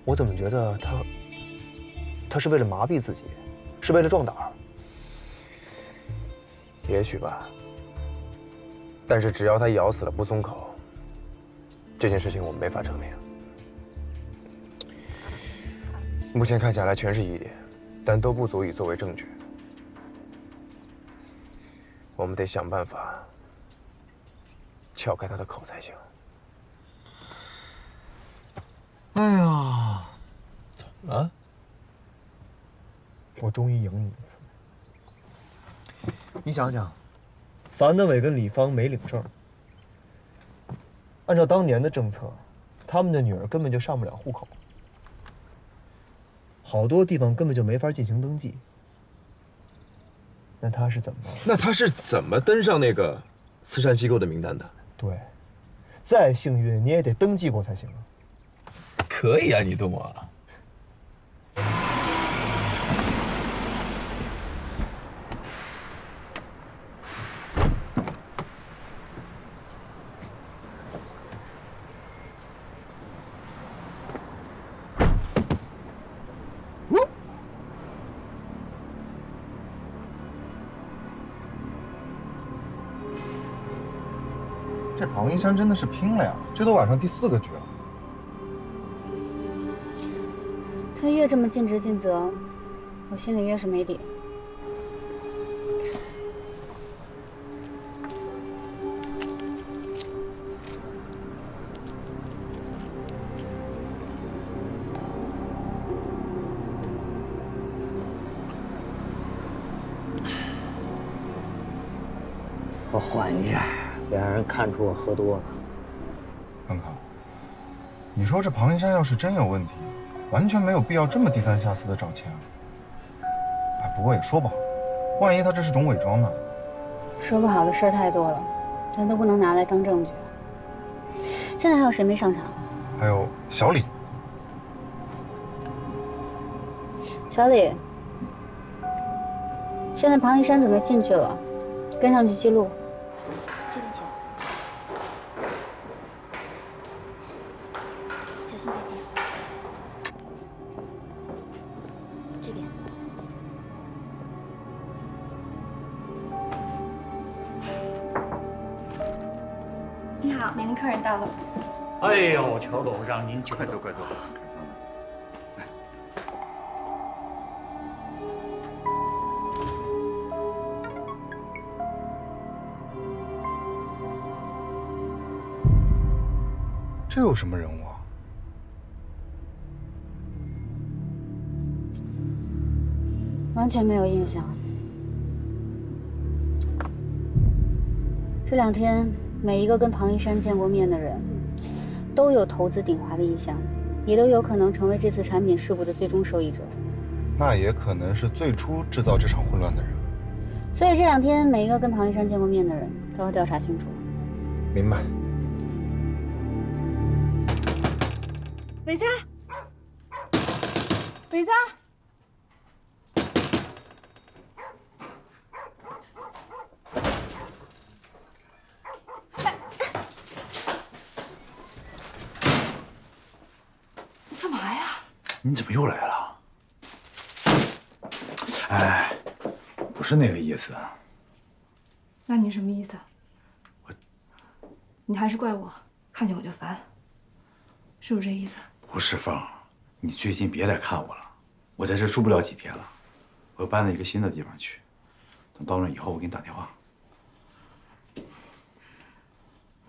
我怎么觉得他是为了麻痹自己，是为了壮胆儿？也许吧。但是只要他咬死了不松口，这件事情我们没法证明。目前看下来全是疑点，但都不足以作为证据。我们得想办法撬开他的口才行。哎呀，怎么了？我终于赢你一次。你想想，樊德伟跟李芳没领证，按照当年的政策，他们的女儿根本就上不了户口，好多地方根本就没法进行登记。那他是怎么？那他是怎么登上那个慈善机构的名单的？对，再幸运你也得登记过才行啊。可以啊，你懂我。这庞一山真的是拼了呀！这都晚上第4个局了。他越这么尽职尽责，我心里越是没底。我缓一下，别让人看出我喝多了。康康，你说这庞一山要是真有问题，完全没有必要这么低三下四的找钱啊。哎，不过也说不好，万一他这是种伪装呢？说不好的事儿太多了，咱都不能拿来当证据。现在还有谁没上场？还有小李。小李，现在庞一山准备进去了，跟上去记录。这边请。小心带进。这边。你好，您的客人到了。哎呦，乔董，让您久。快坐，快坐。这有什么人物啊？完全没有印象。这2天，每一个跟庞一山见过面的人，都有投资鼎华的意向，也都有可能成为这次产品事故的最终受益者。那也可能是最初制造这场混乱的人。所以这2天，每一个跟庞一山见过面的人，都要调查清楚。明白。伟佳，伟佳，你干嘛呀？你怎么又来了？哎，不是那个意思。那你什么意思？你还是怪我，看见我就烦，是不是这意思？不是凤，你最近别来看我了，我在这住不了几天了，我要搬到一个新的地方去。等到那以后，我给你打电话。你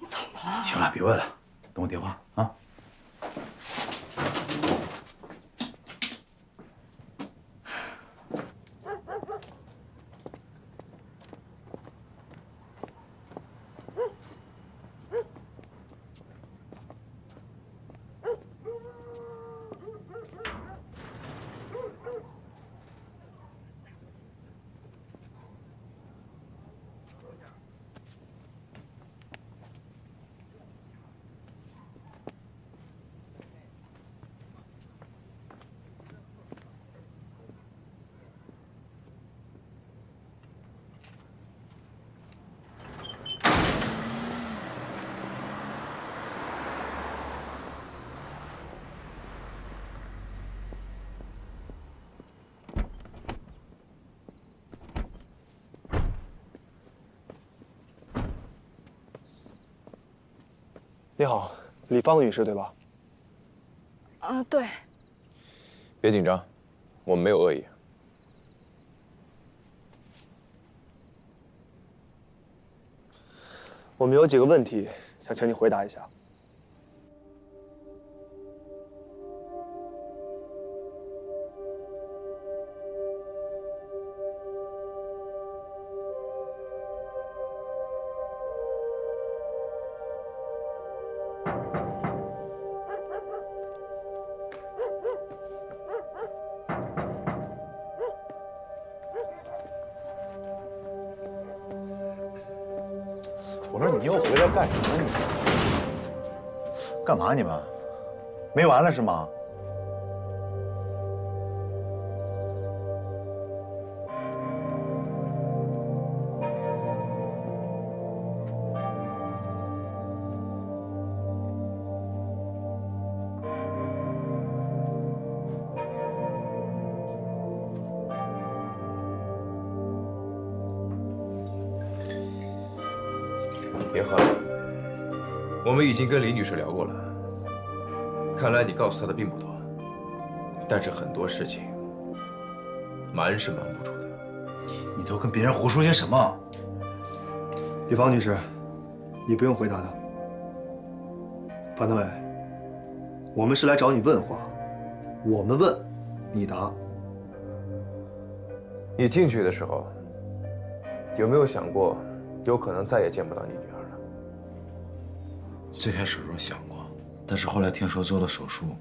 怎么了？行了，别问了，等我电话啊。你好，李芳女士对吧？对。别紧张，我们没有恶意。我们有几个问题想请你回答一下。我说你又回来干什么你？干嘛你们？没完了是吗？别喝了，我们已经跟李女士聊过了。看来你告诉她的并不多，但是很多事情瞒是瞒不住的。你都跟别人胡说些什么？李芳女士，你不用回答他。樊德伟，我们是来找你问话，我们问，你答。你进去的时候，有没有想过，有可能再也见不到你女儿了？最开始的时候想过，但是后来听说做了手术，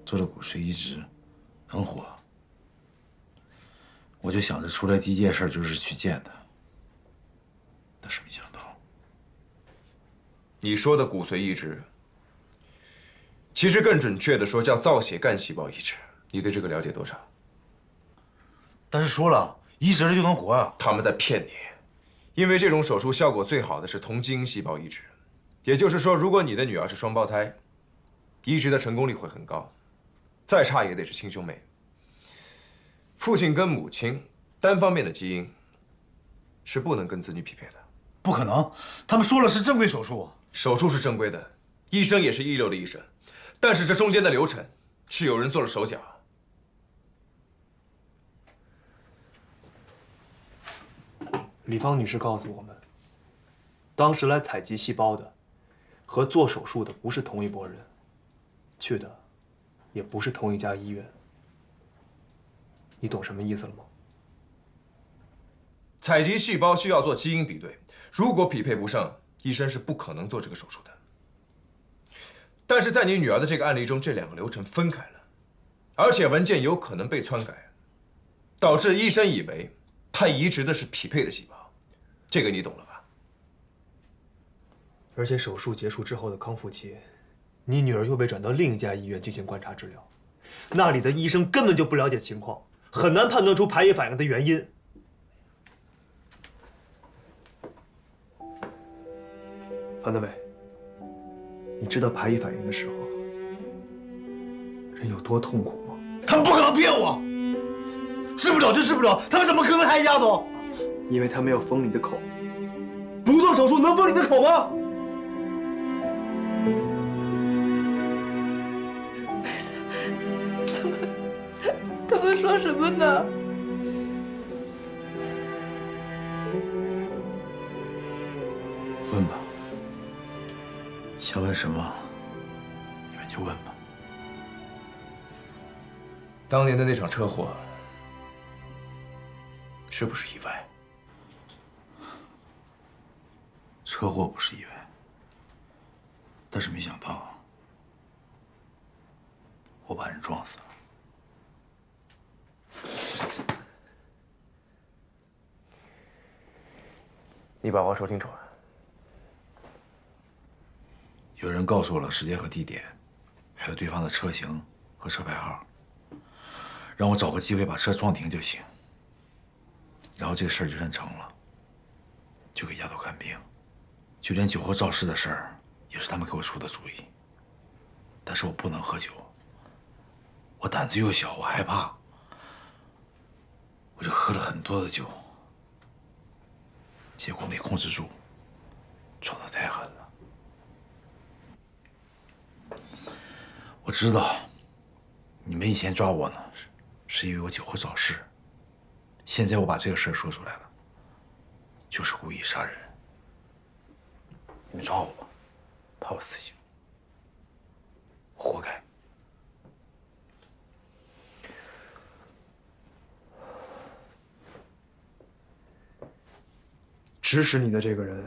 做了骨髓移植，能活，我就想着出来第一件事就是去见她。但是没想到，你说的骨髓移植，其实更准确的说叫造血干细胞移植。你对这个了解多少？但是说了，移植了就能活啊！他们在骗你，因为这种手术效果最好的是同基因细胞移植，也就是说，如果你的女儿是双胞胎，移植的成功率会很高，再差也得是亲兄妹。父亲跟母亲单方面的基因是不能跟子女匹配的。不可能，他们说了是正规手术，手术是正规的，医生也是一流的医生，但是这中间的流程是有人做了手脚。李芳女士告诉我们，当时来采集细胞的和做手术的不是同一拨人，去的也不是同一家医院。你懂什么意思了吗？采集细胞需要做基因比对，如果匹配不上，医生是不可能做这个手术的。但是在你女儿的这个案例中，这两个流程分开了，而且文件有可能被篡改，导致医生以为他移植的是匹配的细胞。这个你懂了吧？而且手术结束之后的康复期，你女儿又被转到另一家医院进行观察治疗，那里的医生根本就不了解情况，很难判断出排异反应的原因。樊德伟，你知道排异反应的时候，人有多痛苦吗？他们不可能骗我，治不了就治不了，他们怎么可能还一丫头？因为他没有封你的口，不做手术能封你的口吗？他们说什么呢？问吧，想问什么，你们就问吧。当年的那场车祸，是不是意外？车祸不是意外，但是没想到我把人撞死了。你把话说清楚。有人告诉我了时间和地点，还有对方的车型和车牌号，让我找个机会把车撞停就行。然后这个事儿就算成了，就给丫头看病，就连酒后肇事的事儿也是他们给我出的主意。但是我不能喝酒，我胆子又小，我害怕，我就喝了很多的酒，结果没控制住，撞得太狠了。我知道你们以前抓我呢，是因为我酒后肇事。现在我把这个事儿说出来了，就是故意杀人。你们抓我吧，判我死刑，活该。指使你的这个人，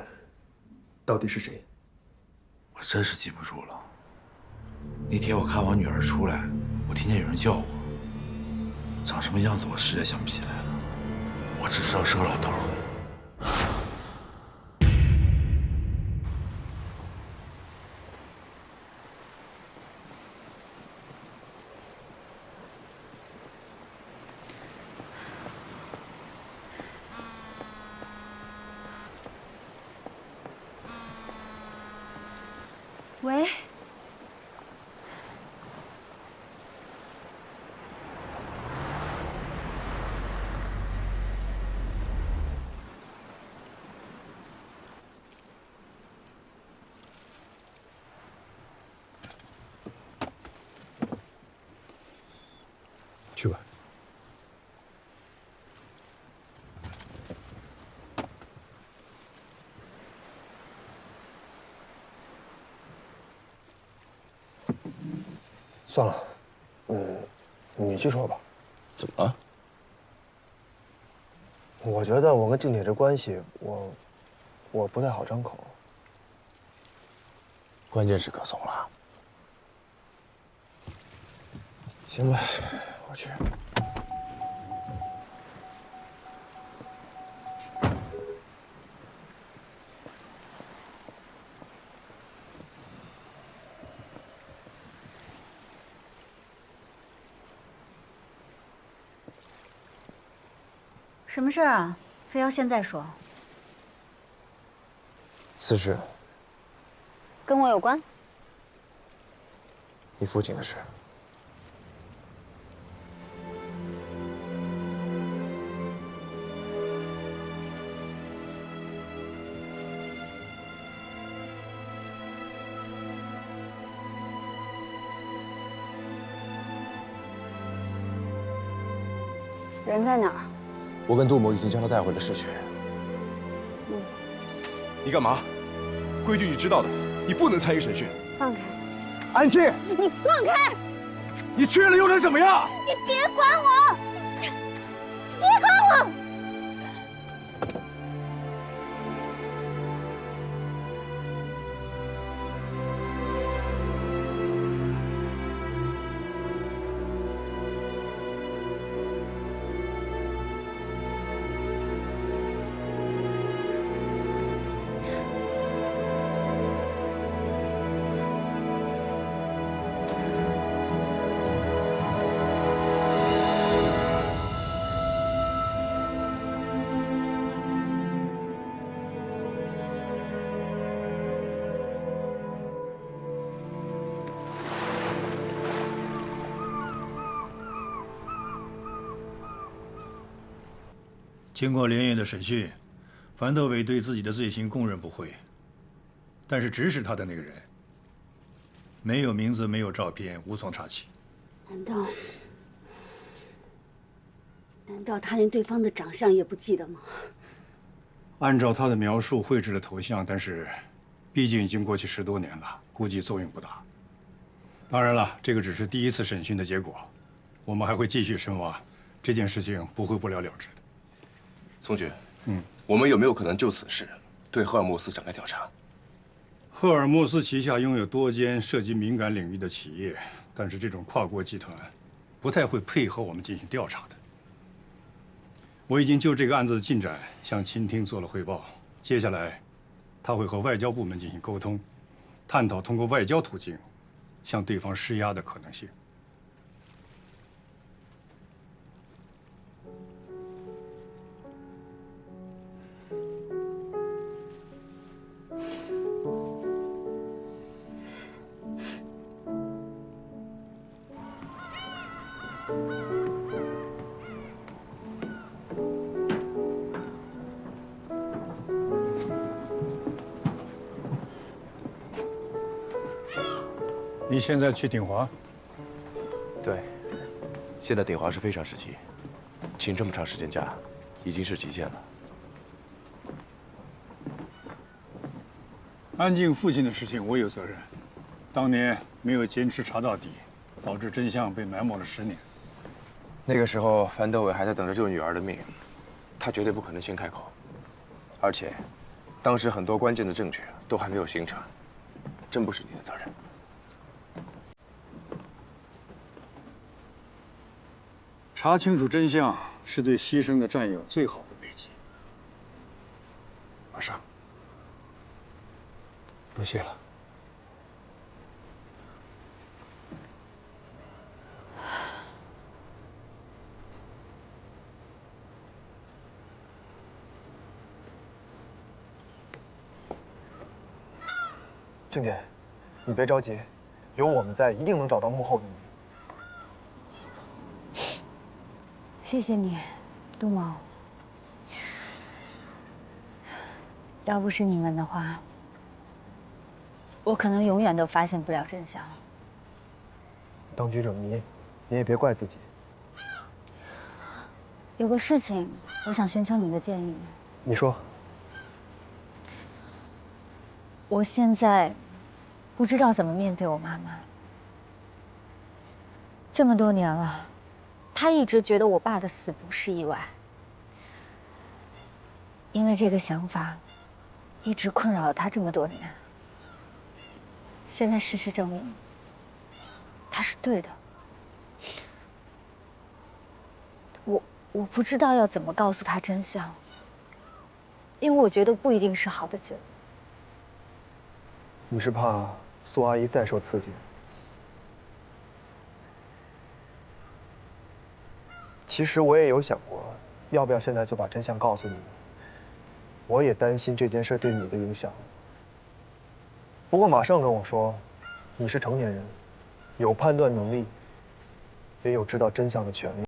到底是谁？我真是记不住了。那天我看我女儿出来，我听见有人叫我，长什么样子我实在想不起来了，我只知道是个老头。喂，去吧。算了，你去说吧。怎么了？我觉得我跟静姐这关系，我不太好张口。关键时刻怂了。行吧，我去。什么事儿啊？非要现在说？私事，跟我有关？你父亲的事。人在哪儿？我跟杜某已经将他带回了市区。你干嘛？规矩你知道的，你不能参与审讯。放开！安静！你放开！你去了又能怎么样？你别管我！别管我！经过连夜的审讯，樊德伟对自己的罪行供认不讳。但是指使他的那个人，没有名字，没有照片，无从查起。难道他连对方的长相也不记得吗？按照他的描述绘制了头像，但是毕竟已经过去10多年了，估计作用不大。当然了，这个只是第一次审讯的结果，我们还会继续深挖，这件事情不会不了了之的。宋局，我们有没有可能就此事对赫尔墨斯展开调查？赫尔墨斯旗下拥有多间涉及敏感领域的企业，但是这种跨国集团不太会配合我们进行调查的。我已经就这个案子的进展向秦厅做了汇报，接下来他会和外交部门进行沟通，探讨通过外交途径向对方施压的可能性。你现在去鼎华？对，现在鼎华是非常时期，请这么长时间假，已经是极限了。安静父亲的事情我有责任，当年没有坚持查到底，导致真相被埋没了10年。那个时候，樊德伟还在等着救女儿的命，他绝对不可能先开口。而且，当时很多关键的证据都还没有形成，真不是你的责任。查清楚真相是对牺牲的战友最好的慰藉。马上，多谢了。静姐，你别着急，有我们在，一定能找到幕后的你。谢谢你，杜某。要不是你们的话，我可能永远都发现不了真相。当局者迷，你也别怪自己。有个事情，我想寻求你的建议。你说。我现在不知道怎么面对我妈妈。这么多年了，她一直觉得我爸的死不是意外。因为这个想法，一直困扰了她这么多年。现在事实证明，她是对的。我不知道要怎么告诉她真相，因为我觉得不一定是好的结果。你是怕苏阿姨再受刺激？其实我也有想过，要不要现在就把真相告诉你。我也担心这件事对你的影响。不过马上跟我说，你是成年人，有判断能力，也有知道真相的权利。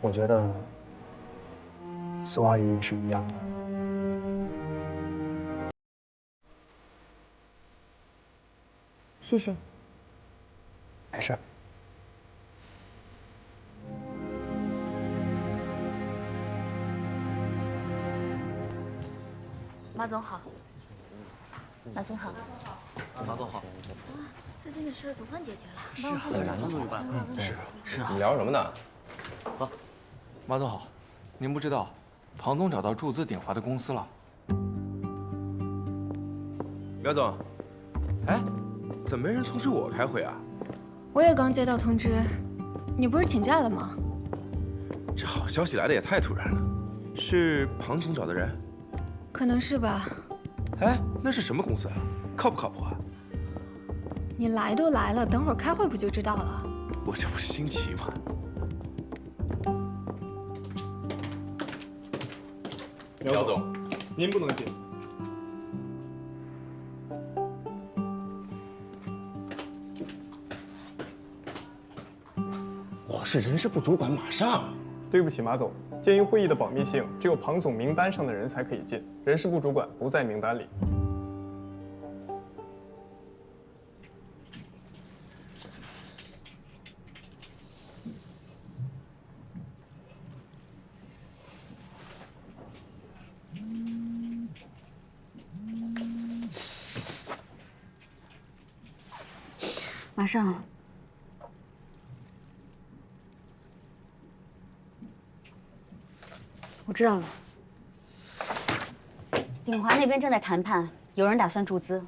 我觉得苏阿姨是一样的。谢谢。没事。马总好。马总好。马总好。最近的事总算解决了。是啊，终于办了。是啊。你聊什么呢？马总好，您不知道，庞总找到注资鼎华的公司了。苗总，哎，怎么没人通知我开会啊？我也刚接到通知，你不是请假了吗？这好消息来的也太突然了，是庞总找的人？可能是吧。哎，那是什么公司啊？靠不靠谱啊？你来都来了，等会儿开会不就知道了？我这不是心急吗？苗总，您不能进。我是人事部主管，马上。对不起，马总，鉴于会议的保密性，只有庞总名单上的人才可以进，人事部主管不在名单里。马上。我知道了。鼎华那边正在谈判，有人打算注资，